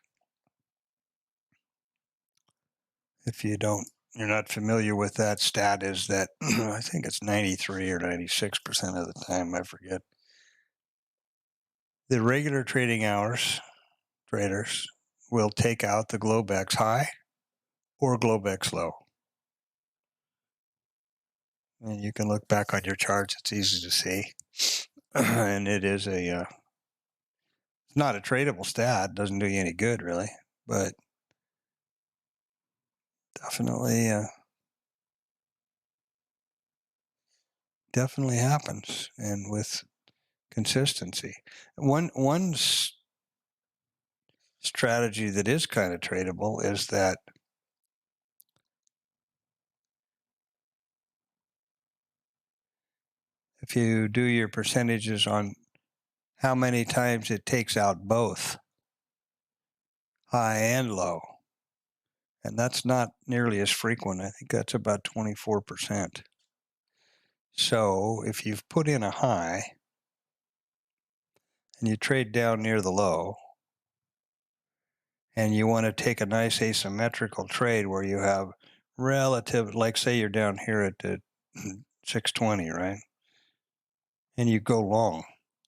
If you're not familiar with that stat, is that I think it's 93 or 96% of the time, I forget. The regular trading hours traders will take out the Globex high or Globex low. And you can look back on your charts, it's easy to see. And it is it's not a tradable stat, doesn't do you any good really, but definitely happens, and with consistency. One strategy that is kind of tradable is that if you do your percentages on how many times it takes out both high and low, and that's not nearly as frequent. I think that's about 24%. So if you've put in a high and you trade down near the low, and you want to take a nice asymmetrical trade where you have relative, like say you're down here at the 620, right? And you go long,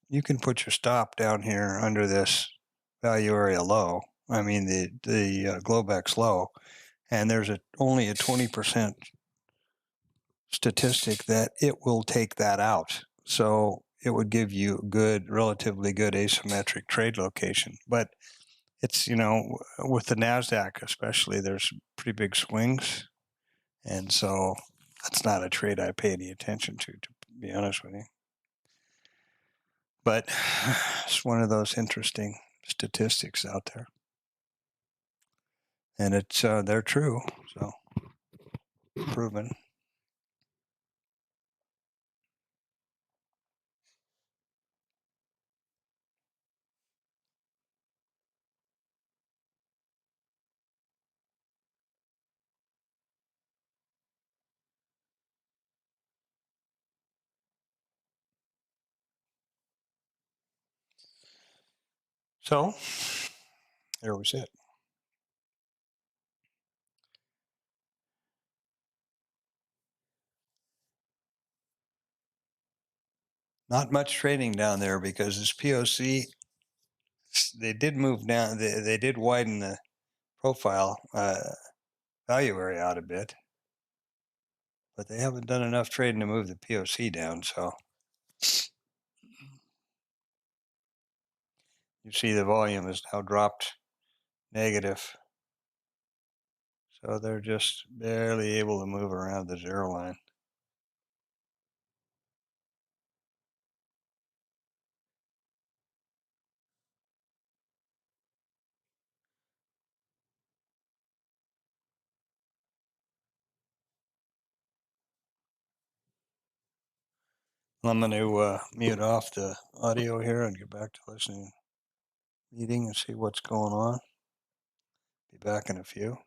you can put your stop down here under this value area low. I mean the Globex low, and there's only a 20% statistic that it will take that out. So it would give you relatively good asymmetric trade location. But it's, with the NASDAQ especially, there's pretty big swings. And so That's not a trade I pay any attention to be honest with you. But it's one of those interesting statistics out there. And it's they're true, so proven. So there was it. Not much trading down there because this POC, they did move down. They did widen the profile value area out a bit, but they haven't done enough trading to move the POC down. So you see the volume has now dropped negative. So they're just barely able to move around the zero line. I'm going to mute off the audio here and get back to listening meeting and see what's going on. Be back in a few.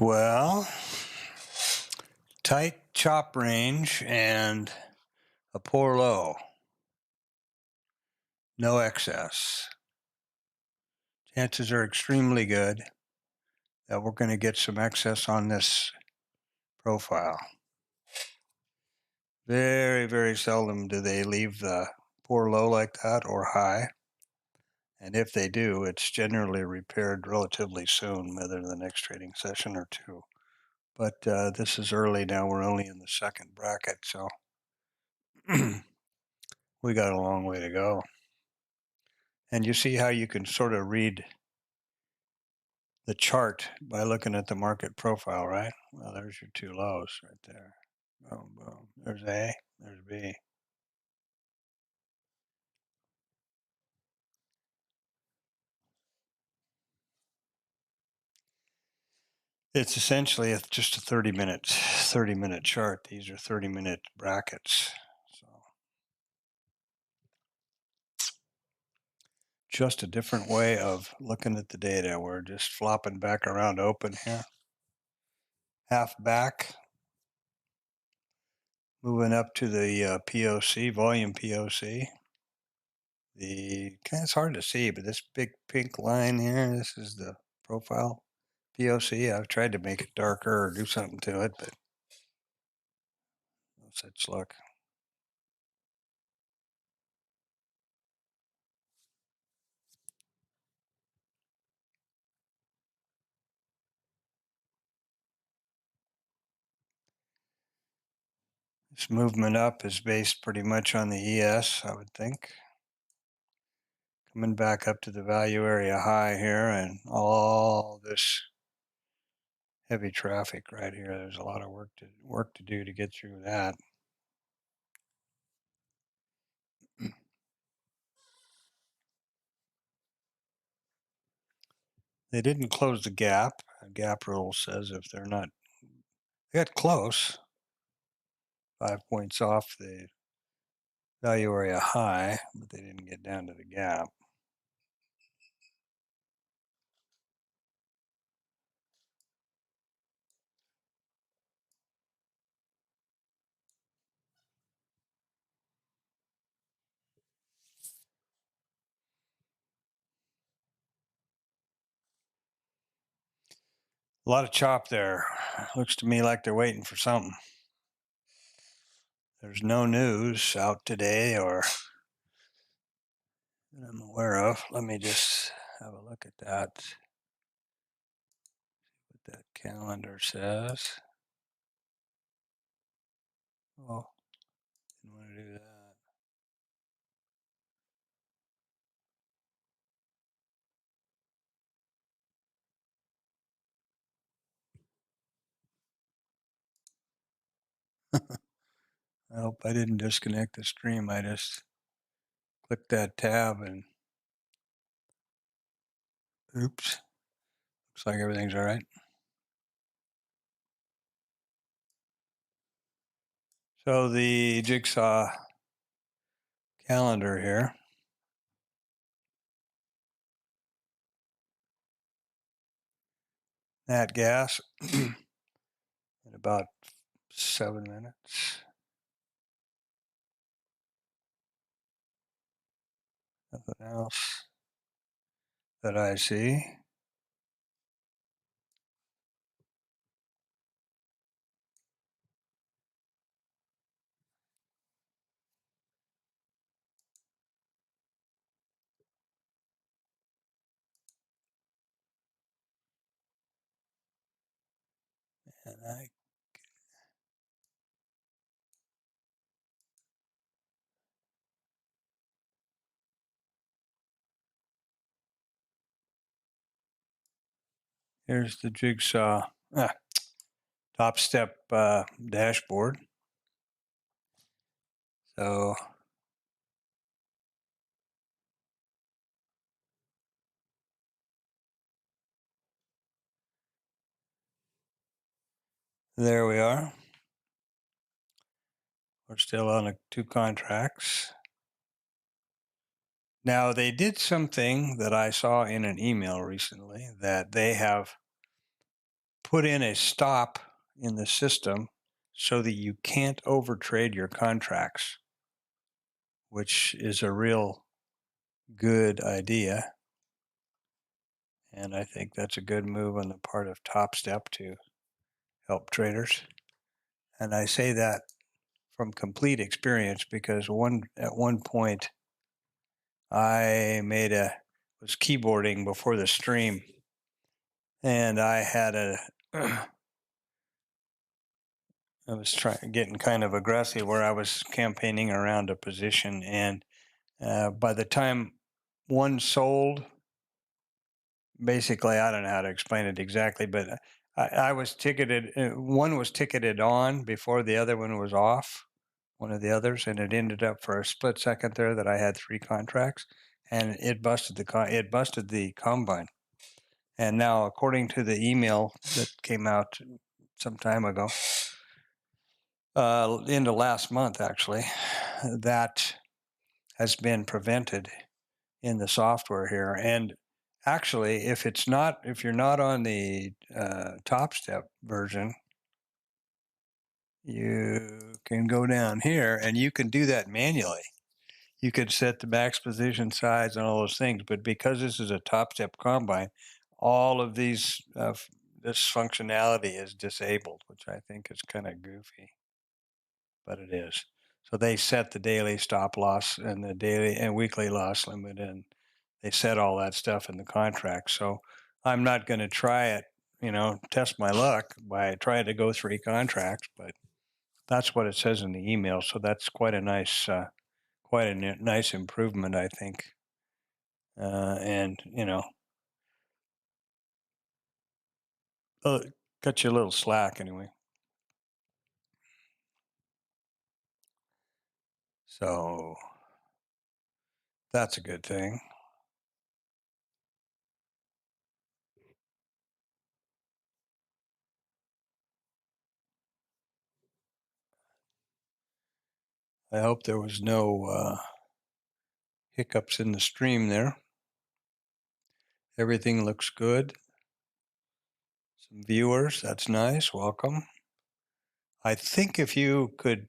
Well, tight chop range and a poor low. No excess. Chances are extremely good that we're going to get some excess on this profile. Very, very seldom do they leave the poor low like that or high. And if they do, it's generally repaired relatively soon, whether the next trading session or two. But this is early now. We're only in the second bracket, so we got a long way to go. And you see how you can sort of read the chart by looking at the market profile, right? Well, there's your two lows right there. Boom, boom. There's A, there's B. It's essentially just a 30-minute chart. These are 30-minute brackets. So just a different way of looking at the data. We're just flopping back around open here. Half back. Moving up to the POC, volume POC. It's hard to see, but this big pink line here, this is the profile POC. I've tried to make it darker or do something to it, but no such luck. This movement up is based pretty much on the ES, I would think. Coming back up to the value area high here and all this heavy traffic right here. There's a lot of work to do to get through that. They didn't close the gap. A gap rule says if they're not, they got close, 5 points off the value area high, but they didn't get down to the gap. A lot of chop there. Looks to me like they're waiting for something. There's no news out today or that I'm aware of. Let me just have a look at that. What that calendar says. Oh, didn't want to do that. I hope I didn't disconnect the stream. I just clicked that tab and oops. Looks like everything's all right. So the Jigsaw calendar here. Nat gas in about 7 minutes. Nothing else that I see. And here's the Jigsaw TopStep dashboard. So there we are. We're still on 2 contracts. Now, they did something that I saw in an email recently that they have put in a stop in the system so that you can't overtrade your contracts, which is a real good idea. And I think that's a good move on the part of TopStep to help traders. And I say that from complete experience because at one point I was keyboarding before the stream, and I had I was getting kind of aggressive where I was campaigning around a position, and by the time one sold, basically, I don't know how to explain it exactly, but I was ticketed. One was ticketed on before the other one was off, one of the others, and it ended up for a split second there that I had 3 contracts, and it busted the combine. And now, according to the email that came out some time ago, into last month actually, that has been prevented in the software here. And actually, if you're not on the TopStep version, you can go down here and you can do that manually. You could set the max position size and all those things, but because this is a TopStep combine, all of this functionality is disabled, which I think is kind of goofy, but it is. So they set the daily stop loss and the daily and weekly loss limit, and they set all that stuff in the contract. So I'm not going to try it, test my luck by trying to go 3 contracts, but that's what it says in the email. So that's quite a nice improvement, I think. And cut you a little slack anyway. So that's a good thing. I hope there was no hiccups in the stream there. Everything looks good. Some viewers, that's nice. Welcome. I think if you could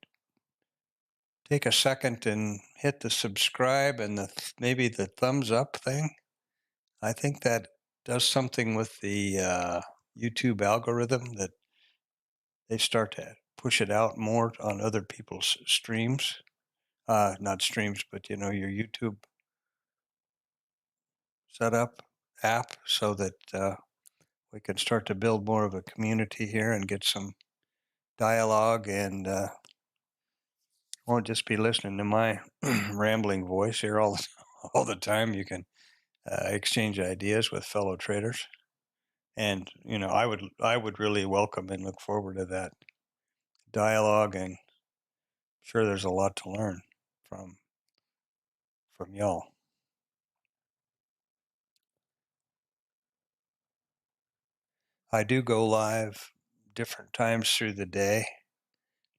take a second and hit the subscribe and maybe the thumbs up thing, I think that does something with the YouTube algorithm, that they start to push it out more on other people's streams. Not streams, but your YouTube setup app, so that we can start to build more of a community here and get some dialogue, and won't just be listening to my rambling voice here all the time. You can exchange ideas with fellow traders, and I would really welcome and look forward to that dialogue, and I'm sure there's a lot to learn from y'all. I do go live different times through the day.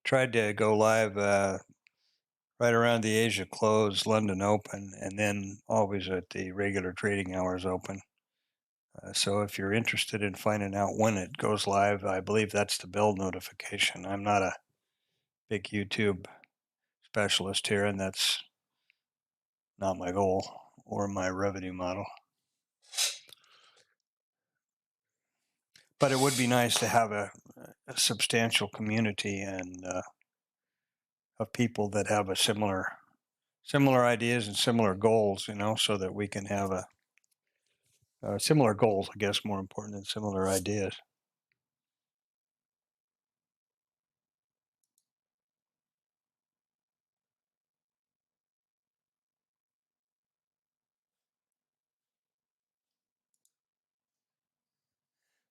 Tried to go live right around the Asia close, London open, and then always at the regular trading hours open. So if you're interested in finding out when it goes live, I believe that's the bell notification. I'm not a big YouTube specialist here, and that's not my goal or my revenue model. But it would be nice to have a substantial community and of people that have a similar ideas and similar goals, so that we can have similar goals, I guess, more important than similar ideas.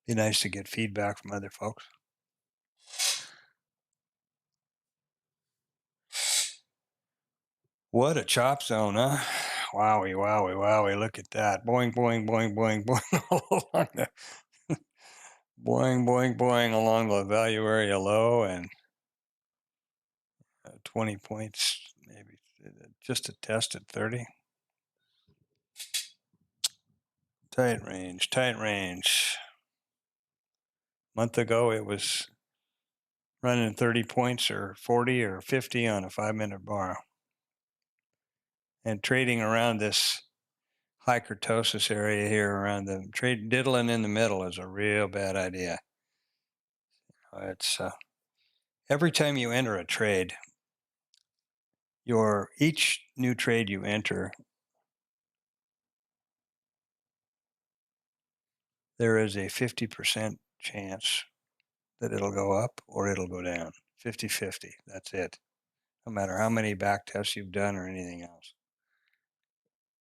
Be nice to get feedback from other folks. What a chop zone, huh? Wowie, wowie, wowie. Look at that. Boing, boing, boing, boing, boing. All along the boing, boing, boing along the value area low, and 20 points, maybe just a test at 30. Tight range, tight range. month ago, it was running 30 points or 40 or 50 on a 5-minute bar. And trading around this high kurtosis area here around the trade, diddling in the middle is a real bad idea. It's every time you enter a trade, each new trade you enter, there is a 50% chance that it'll go up or it'll go down. 50-50. That's it. No matter how many back tests you've done or anything else.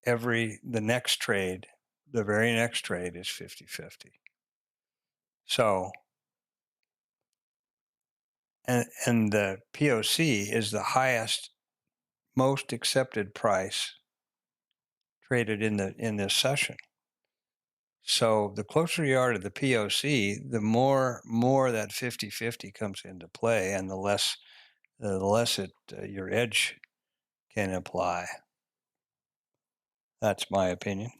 The very next trade is 50-50. So, and the POC is the highest, most accepted price traded in this session. So the closer you are to the POC, the more that 50-50 comes into play, and the less your edge can apply. That's my opinion,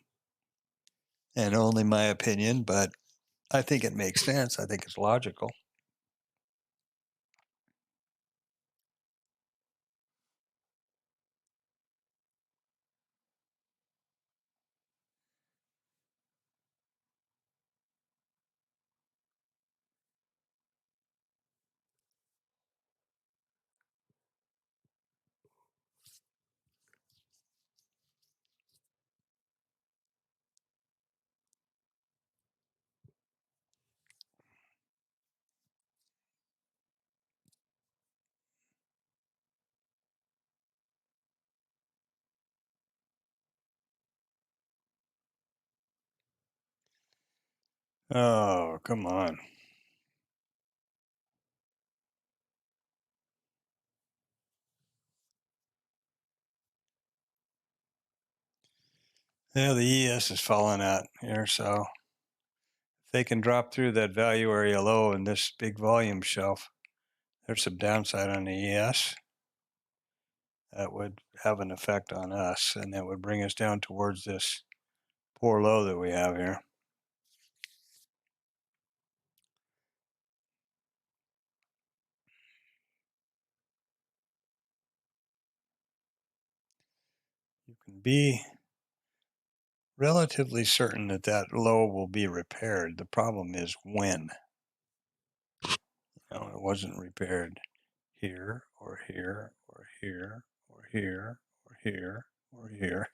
and only my opinion, but I think it makes sense. I think it's logical. Oh, come on. Yeah, the ES is falling out here, so if they can drop through that value area low in this big volume shelf, there's some downside on the ES. That would have an effect on us, and that would bring us down towards this poor low that we have here. You can be relatively certain that that low will be repaired. The problem is when. It wasn't repaired here or here or here or here or here or here.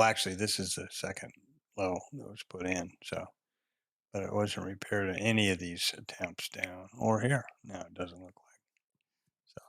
Actually, this is the second low that was put in. So, but it wasn't repaired in any of these attempts down or here. No, it doesn't look like. So.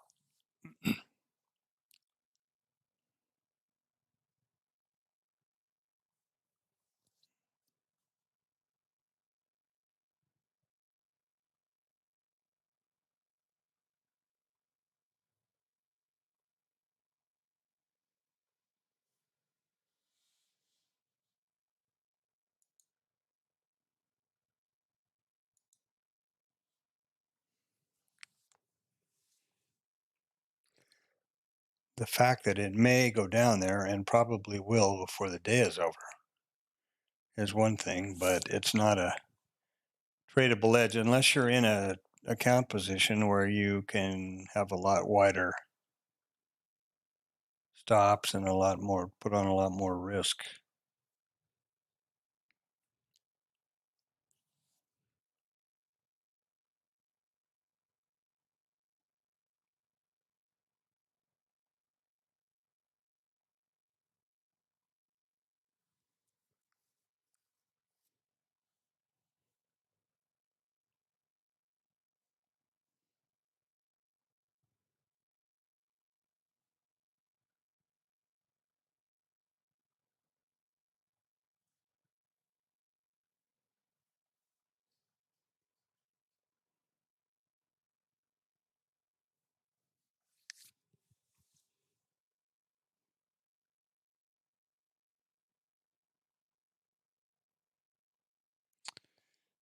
The fact that it may go down there and probably will before the day is over is one thing, but it's not a tradable edge unless you're in a account position where you can have a lot wider stops and put on a lot more risk.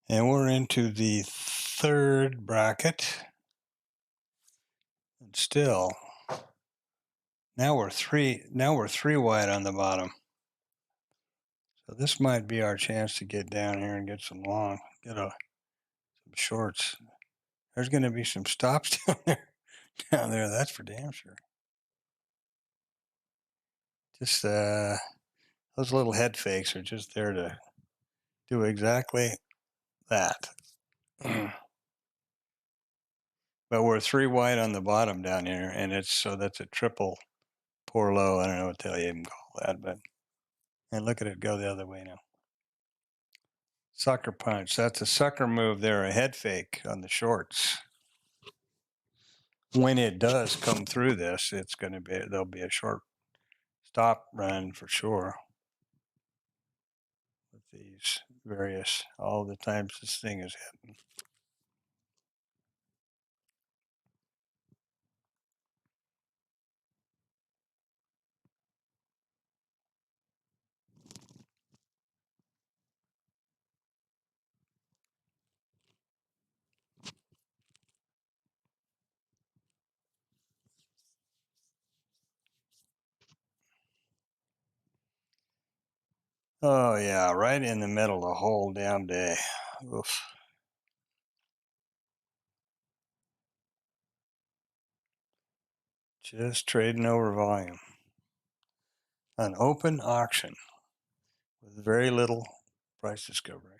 And we're into the third bracket. And still, now we're three wide on the bottom. So this might be our chance to get down here and get some long. get some shorts. There's going to be some stops down there. Down there, that's for damn sure. Just those little head fakes are just there to do exactly that. But we're 3 wide on the bottom down here, and that's a triple pour low. I don't know what the hell you even call that, but and look at it go the other way now. Sucker punch. That's a sucker move there, a head fake on the shorts. When it does come through this, there'll be a short stop run for sure. With these all the times this thing is hitting. Oh yeah, right in the middle the whole damn day. Oof. Just trading over volume. An open auction with very little price discovery.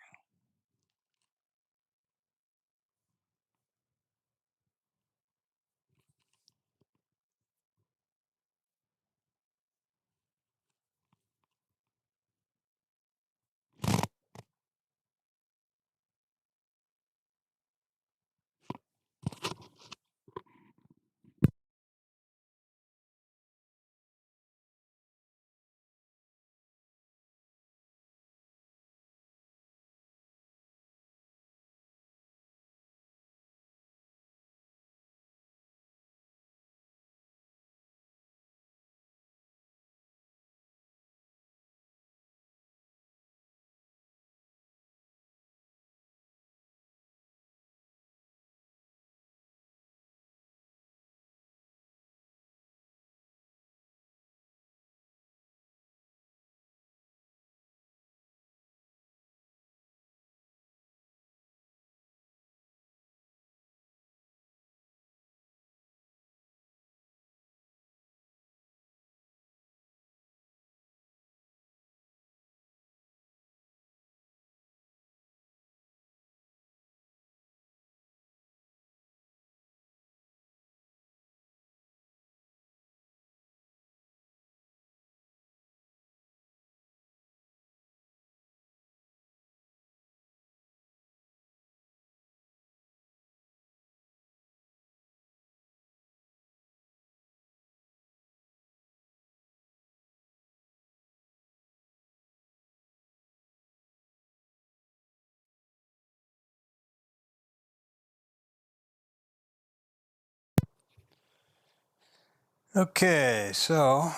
Okay, so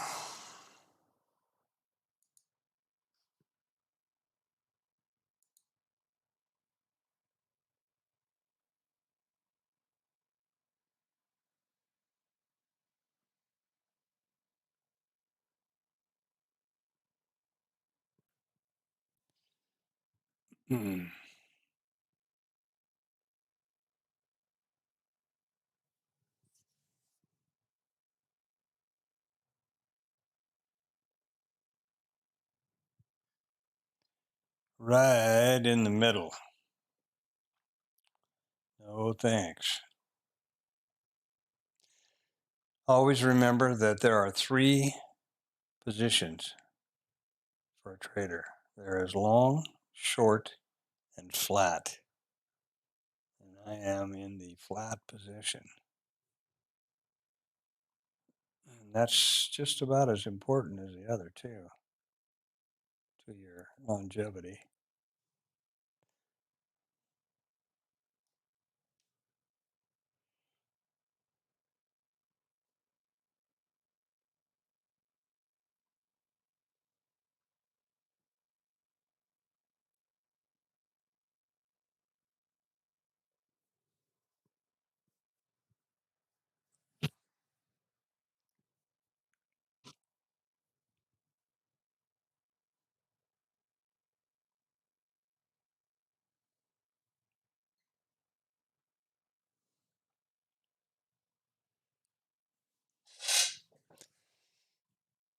right in the middle. No thanks. Always remember that there are 3 positions for a trader. There is long, short, and flat. And I am in the flat position. And that's just about as important as the other 2 to your longevity.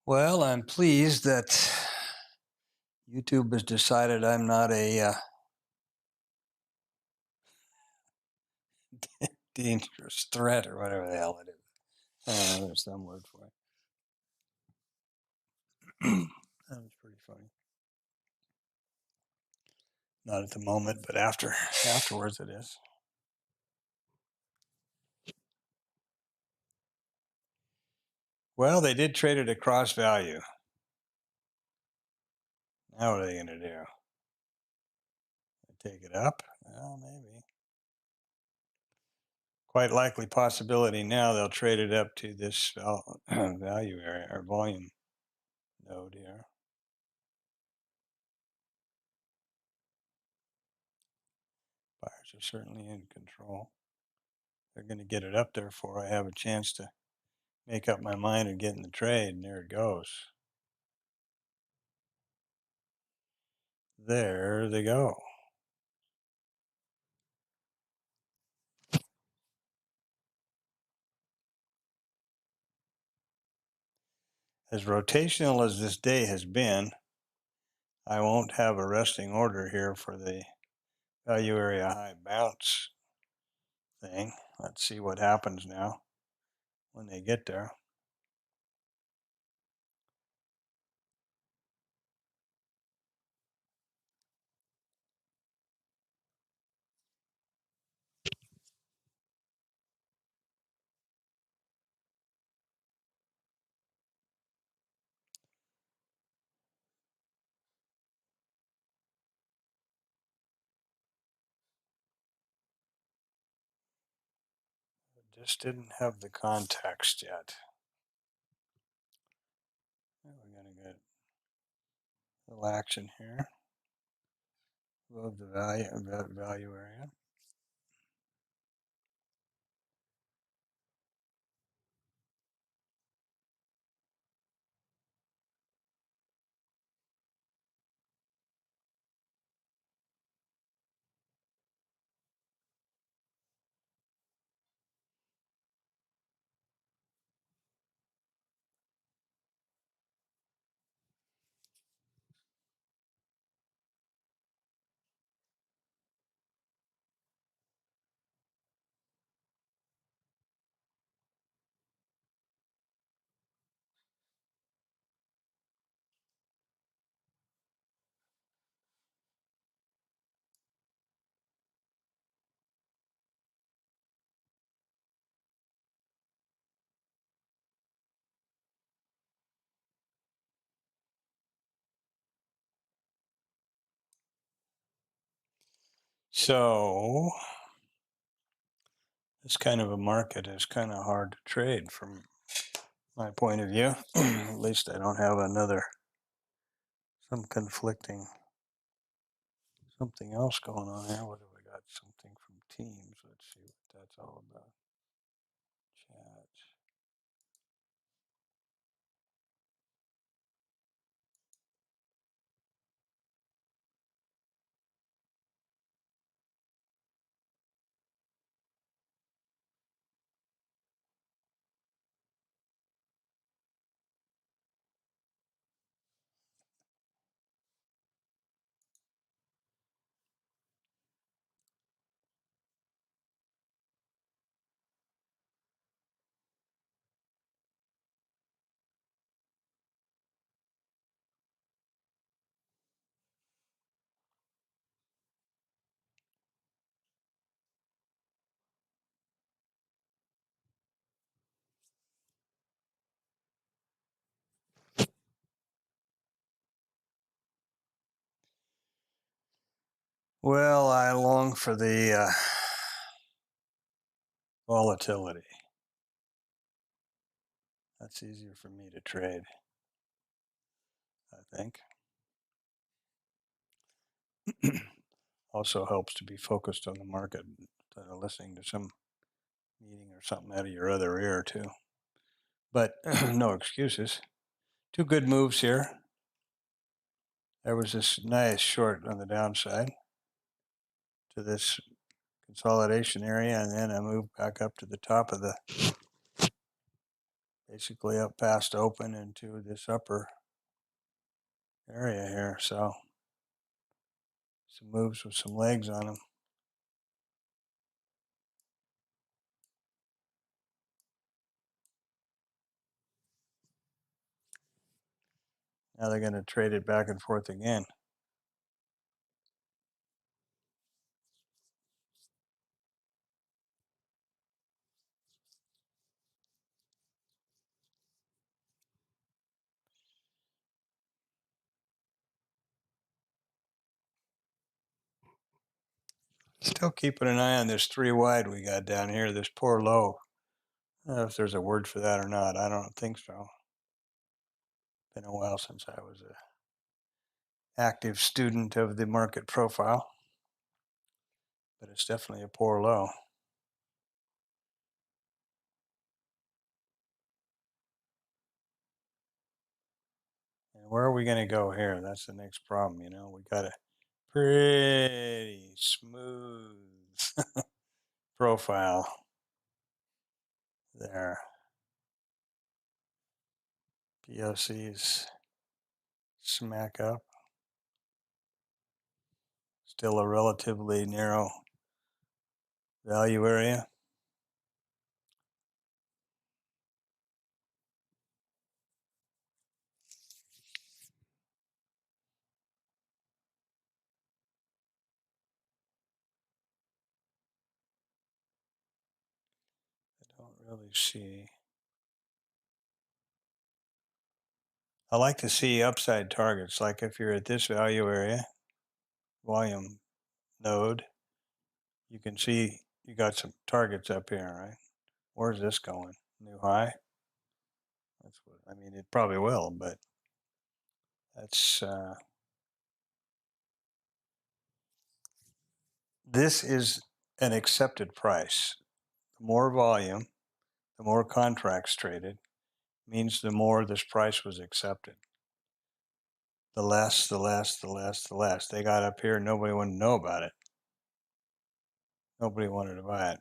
Well, I'm pleased that YouTube has decided I'm not a dangerous threat or whatever the hell it is. There's some word for it. That was pretty funny. Not at the moment, but afterwards it is. Well, they did trade it across value. Now what are they going to do? Take it up? Well, maybe. Quite likely possibility now they'll trade it up to this value area or volume node here. Buyers are certainly in control. They're going to get it up there before I have a chance to make up my mind and get in the trade, and there it goes. There they go. As rotational as this day has been, I won't have a resting order here for the value area high bounce thing. Let's see what happens now when they get there. Just didn't have the context yet. We're going to get a little action here above the value area. So this kind of a market is kind of hard to trade from my point of view. At least I don't have some conflicting, something else going on here. What have we got? Something from Teams. Let's see what that's all about. Chat. Well, I long for the volatility. That's easier for me to trade, I think. Also helps to be focused on the market, listening to some meeting or something out of your other ear too. But no excuses. Two good moves here. There was this nice short on the downside to this consolidation area, and then I moved back up to the top of the basically up past open into this upper area here. So some moves with some legs on them. Now they're going to trade it back and forth again. Still keeping an eye on this 3 wide we got down here, this poor low. I don't know if there's a word for that or not. I don't think so. Been a while since I was an active student of the market profile, but it's definitely a poor low. And where are we going to go here? That's the next problem. You know, we got a pretty smooth profile there. POCs smack up. Still a relatively narrow value area. I don't really see. I like to see upside targets, like if you're at this value area, volume node, you can see you got some targets up here, right? Where's this going? New high? That's what I mean. It probably will, but that's this is an accepted price. The more volume, the more contracts traded, means the more this price was accepted. The less. They got up here, nobody wanted to know about it. Nobody wanted to buy it.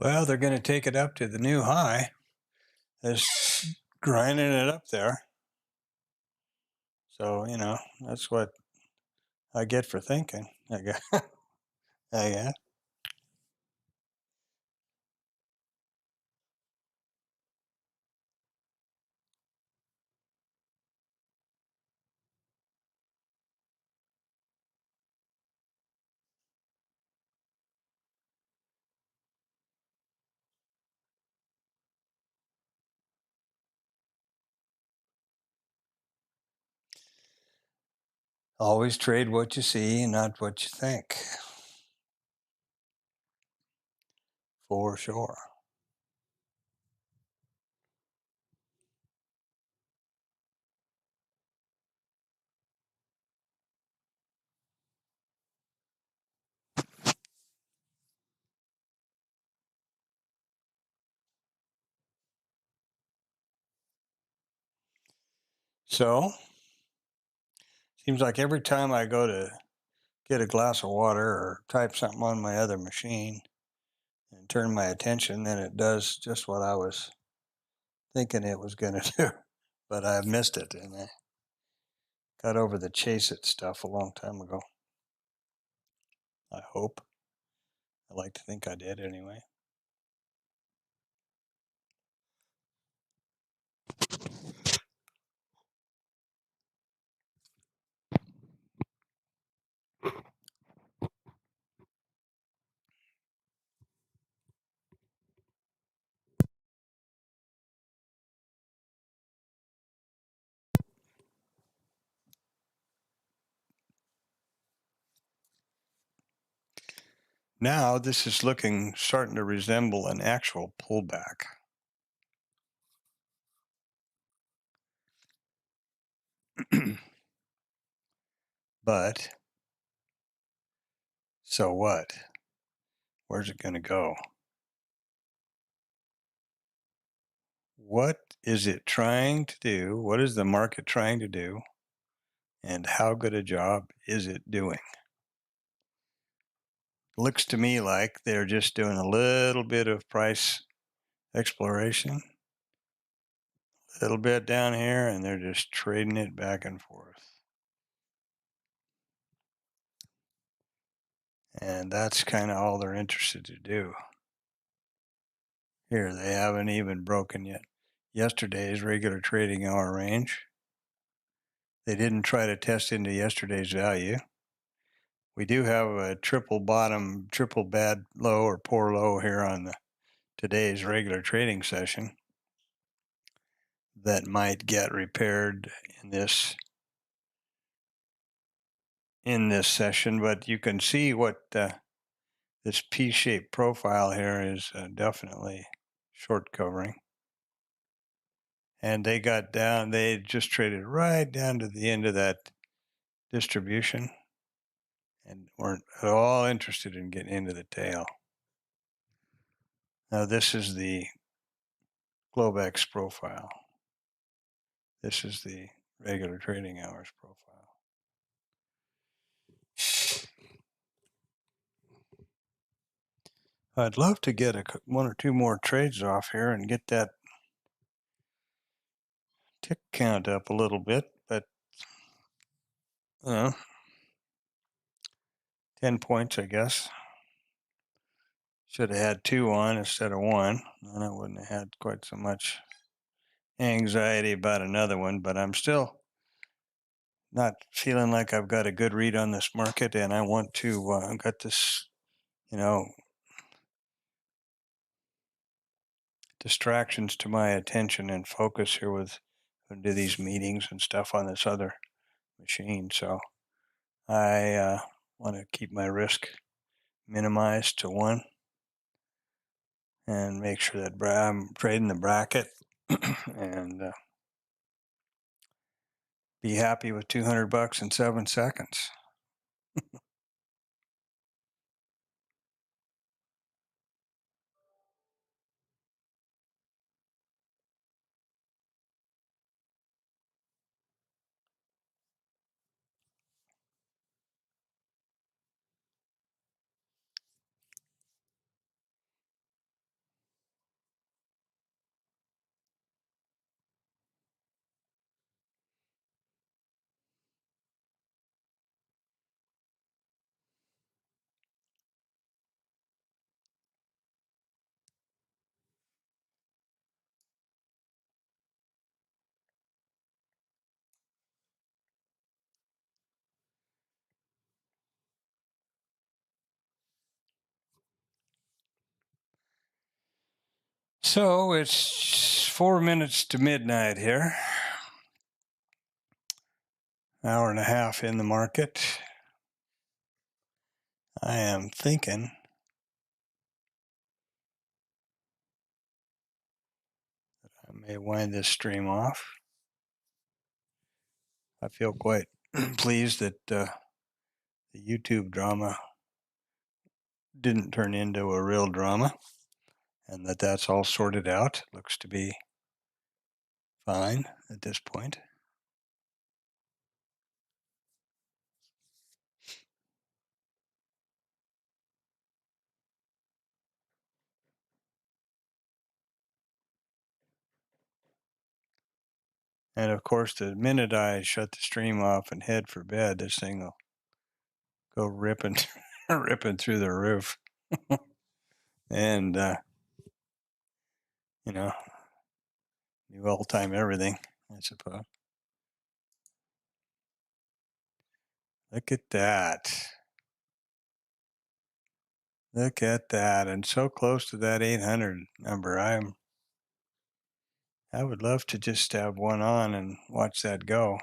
Well, they're going to take it up to the new high. It's grinding it up there. So, you know, that's what I get for thinking, I guess. I guess. Always trade what you see, not what you think. For sure. So, seems like every time I go to get a glass of water or type something on my other machine and turn my attention, then it does just what I was thinking it was going to do. But I missed it, and I got over the chase it stuff a long time ago. I hope. I like to think I did anyway. Now this is starting to resemble an actual pullback. But so what? Where's it going to go? What is it trying to do? What is the market trying to do? And how good a job is it doing? Looks to me like they're just doing a little bit of price exploration, a little bit down here, and they're just trading it back and forth. And that's kind of all they're interested to do. Here, they haven't even broken yet yesterday's regular trading hour range. They didn't try to test into yesterday's value. We do have a triple bottom, triple bad low or poor low here on today's regular trading session that might get repaired in this session, but you can see what this P-shaped profile here is definitely short covering. And they got down, they just traded right down to the end of that distribution and weren't at all interested in getting into the tail. Now this is the Globex profile. This is the regular trading hours profile. I'd love to get one or two more trades off here and get that tick count up a little bit, but you know, 10 points, I guess. Should have had 2 on instead of 1, and I wouldn't have had quite so much anxiety about another one, but I'm still not feeling like I've got a good read on this market, and I want to get this, you know, distractions to my attention and focus here with do these meetings and stuff on this other machine. So I want to keep my risk minimized to 1 and make sure that I'm trading the bracket and be happy with $200 in 7 seconds. So it's 4 minutes to midnight here. Hour and a half in the market. I am thinking that I may wind this stream off. I feel quite pleased that the YouTube drama didn't turn into a real drama and that that's all sorted out. Looks to be fine at this point. And of course, the minute I shut the stream off and head for bed, this thing will go ripping, ripping through the roof. And, you know, new all-time everything, I suppose. Look at that. Look at that. And so close to that 800 number. I would love to just have one on and watch that go.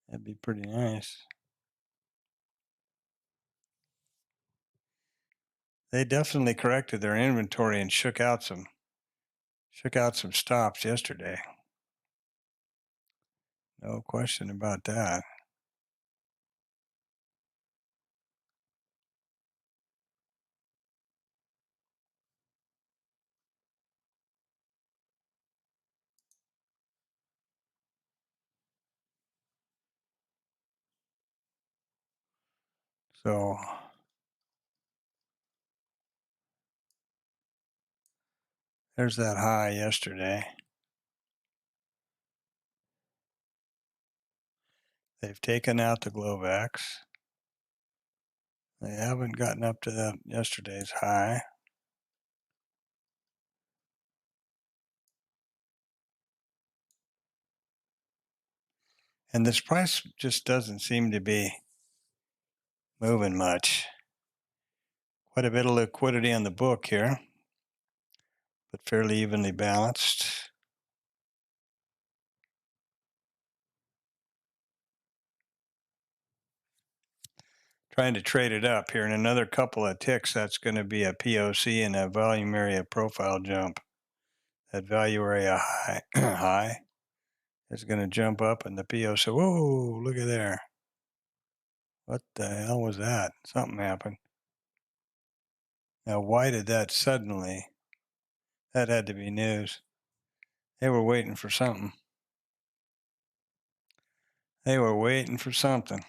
That'd be pretty nice. They definitely corrected their inventory and shook out some stops yesterday. No question about that. So there's that high yesterday. They've taken out the Glovax. They haven't gotten up to that yesterday's high. And this price just doesn't seem to be moving much. Quite a bit of liquidity on the book here, but fairly evenly balanced. Trying to trade it up here in another couple of ticks. That's going to be a POC and a volume area profile jump. That value area high, high is going to jump up, and the POC. Whoa! Look at there. What the hell was that? Something happened. Now, why did that suddenly? That had to be news. They were waiting for something. They were waiting for something.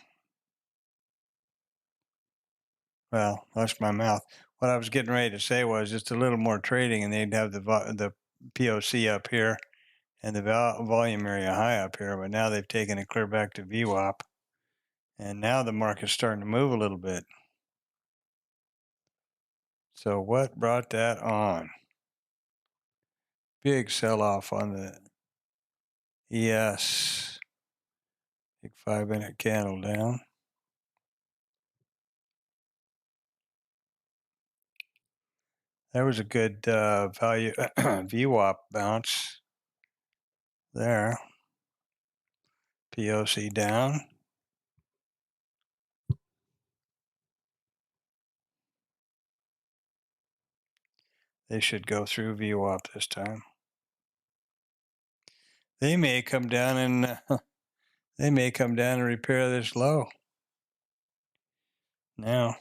Well, hush my mouth. What I was getting ready to say was just a little more trading, and they'd have the POC up here and the volume area high up here. But now they've taken it clear back to VWAP, and now the market's starting to move a little bit. So what brought that on? Big sell-off on the ES. Big 5-minute candle down. There was a good value VWAP bounce there. POC down. They should go through VWAP this time. They may come down and repair this low. Now,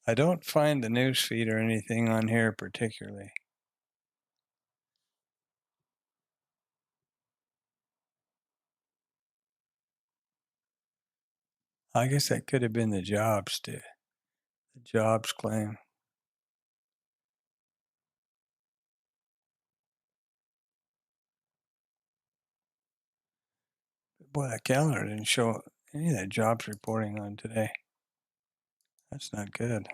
I don't find the news feed or anything on here particularly. I guess that could have been the jobs claim. Boy, that calendar didn't show any of that jobs reporting on today. That's not good.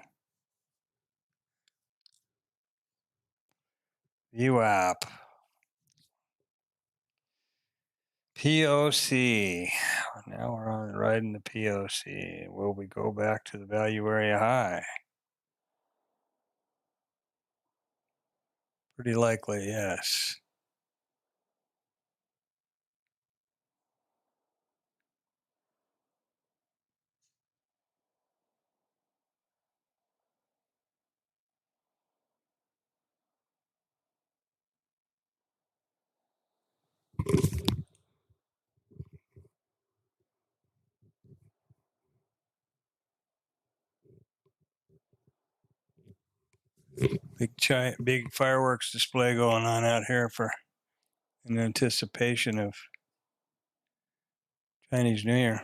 VWAP. POC. Now we're on riding the POC. Will we go back to the value area high? Pretty likely, yes. Big fireworks display going on out here in anticipation of Chinese New Year.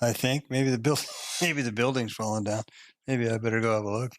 I think maybe the building's falling down. Maybe I better go have a look.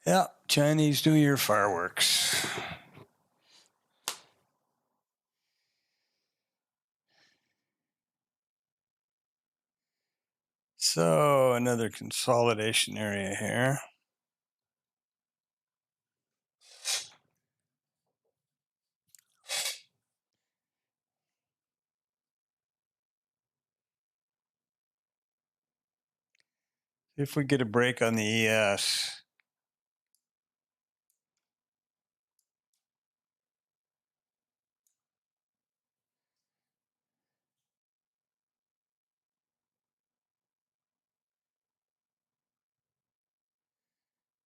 Yeah, Chinese New Year fireworks. So another consolidation area here. If we get a break on the ES.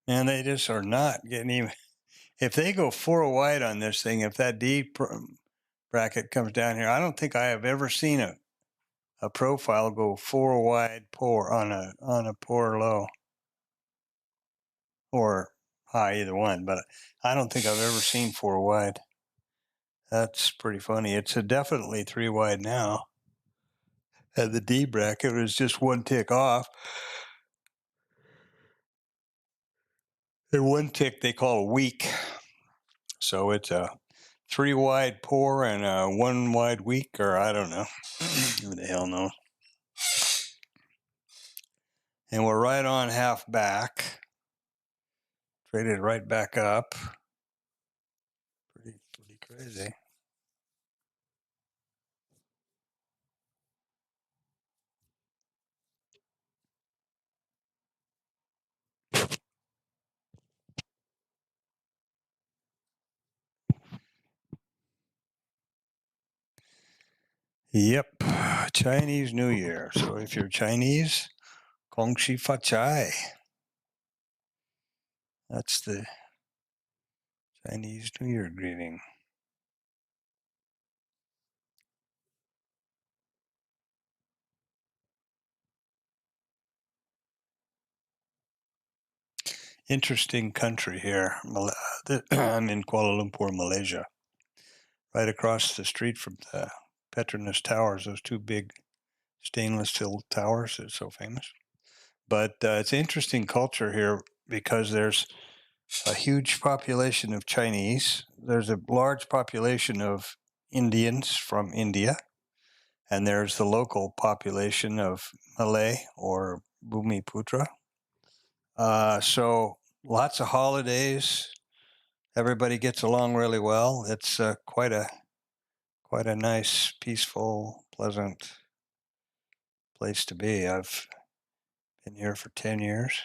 And they just are not getting even. If they go 4 wide on this thing, if that D bracket comes down here, I don't think I have ever seen a profile go 4 wide poor on a poor low or high, either one. But I don't think I've ever seen 4 wide. That's pretty funny. It's definitely 3 wide now. And the D bracket was just 1 tick off. And 1 tick they call a weak. So it's a 3 wide pour and a 1 wide weak, or I don't know. Who the hell knows? And we're right on half back. Traded right back up. Pretty crazy. Yep, Chinese New Year. So if you're Chinese, Gong Xi Fa Chai. That's the Chinese New Year greeting. Interesting country here. I'm in Kuala Lumpur, Malaysia. Right across the street from the Petronas Towers, those 2 big stainless steel towers. It's so famous. But it's an interesting culture here because there's a huge population of Chinese. There's a large population of Indians from India. And there's the local population of Malay or Bumiputra. So lots of holidays. Everybody gets along really well. It's quite a nice, peaceful, pleasant place to be. I've been here for 10 years.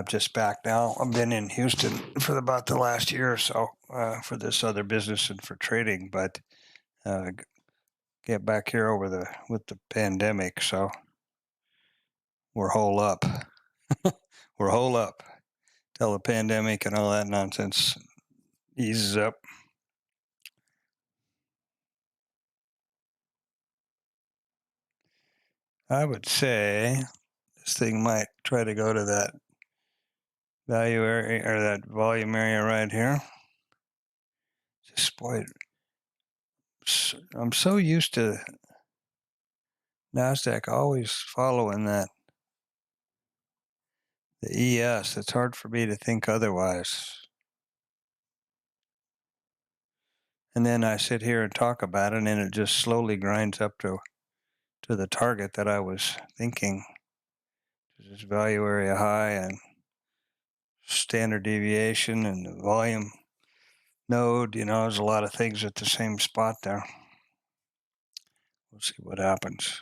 Just back now. I've been in Houston for about the last year or so for this other business and for trading, but get back here with the pandemic, so we're hole up. We're hole up till the pandemic and all that nonsense eases up. I would say this thing might try to go to that value area or that volume area right here. Just boy, I'm so used to NASDAQ always following that the ES. It's hard for me to think otherwise. And then I sit here and talk about it, and it just slowly grinds up to the target that I was thinking. This value area high and standard deviation and the volume node, there's a lot of things at the same spot there. We'll see what happens.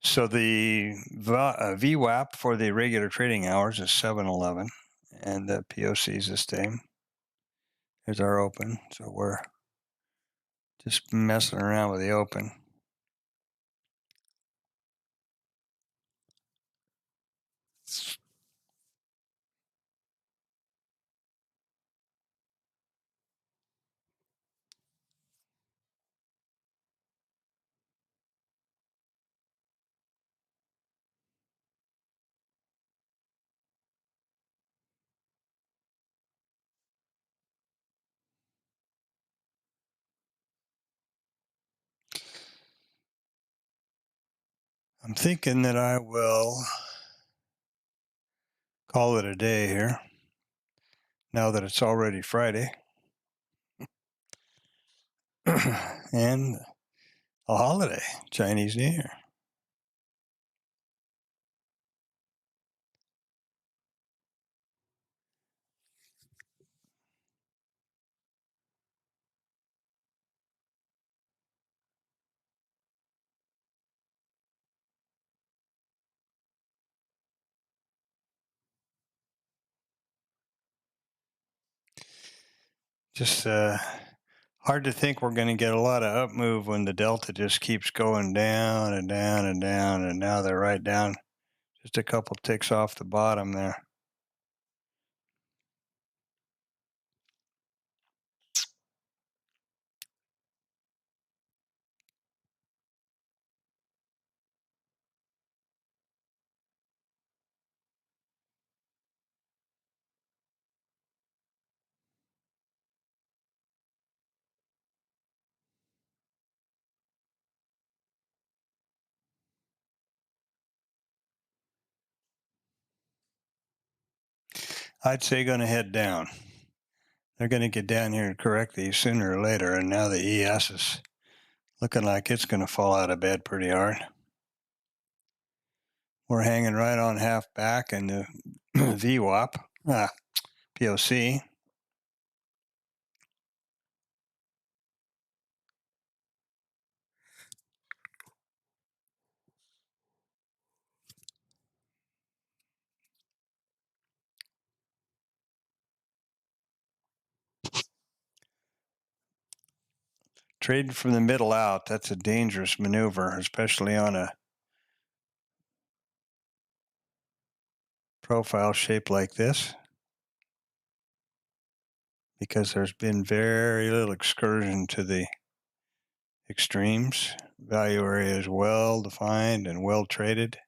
So the VWAP for the regular trading hours is 7:11, and the POC is the same. Here's our open. So we're just messing around with the open. I'm thinking that I will call it a day here, now that it's already Friday. And a holiday, Chinese New Year. Just hard to think we're going to get a lot of up move when the delta just keeps going down and down and down, and now they're right down just a couple ticks off the bottom there. I'd say going to head down. They're going to get down here and correct these sooner or later, and now the ES is looking like it's going to fall out of bed pretty hard. We're hanging right on half back in the VWAP, POC. Trading from the middle out, that's a dangerous maneuver, especially on a profile shape like this, because there's been very little excursion to the extremes. Value area is well defined and well traded.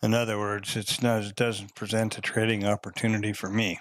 In other words, it doesn't present a trading opportunity for me.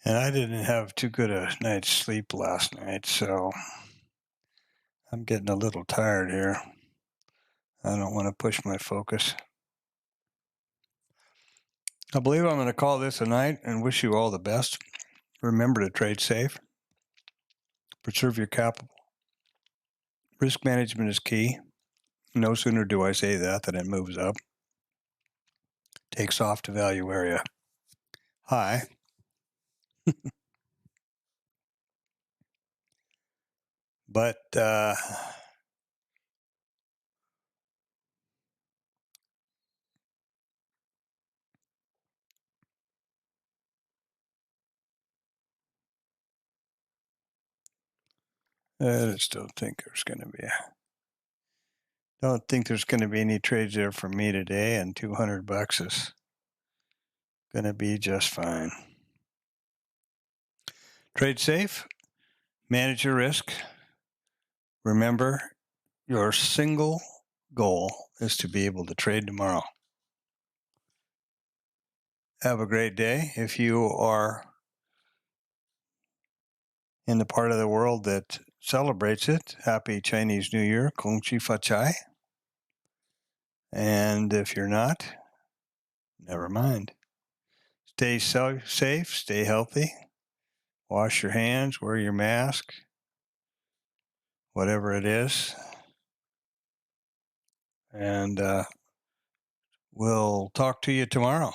And I didn't have too good a night's sleep last night, so I'm getting a little tired here. I don't want to push my focus. I believe I'm going to call this a night and wish you all the best. Remember to trade safe. Preserve your capital. Risk management is key. No sooner do I say that than it moves up. Takes off to value area high. But I still think there's going to be don't think there's going to be any trades there for me today, and $200 is going to be just fine. Trade safe, manage your risk. Remember, your single goal is to be able to trade tomorrow. Have a great day. If you are in the part of the world that celebrates it, happy Chinese New Year, Kung Chi Fa Chai. And if you're not, never mind. Stay safe, stay healthy, wash your hands, wear your mask, whatever it is. And we'll talk to you tomorrow.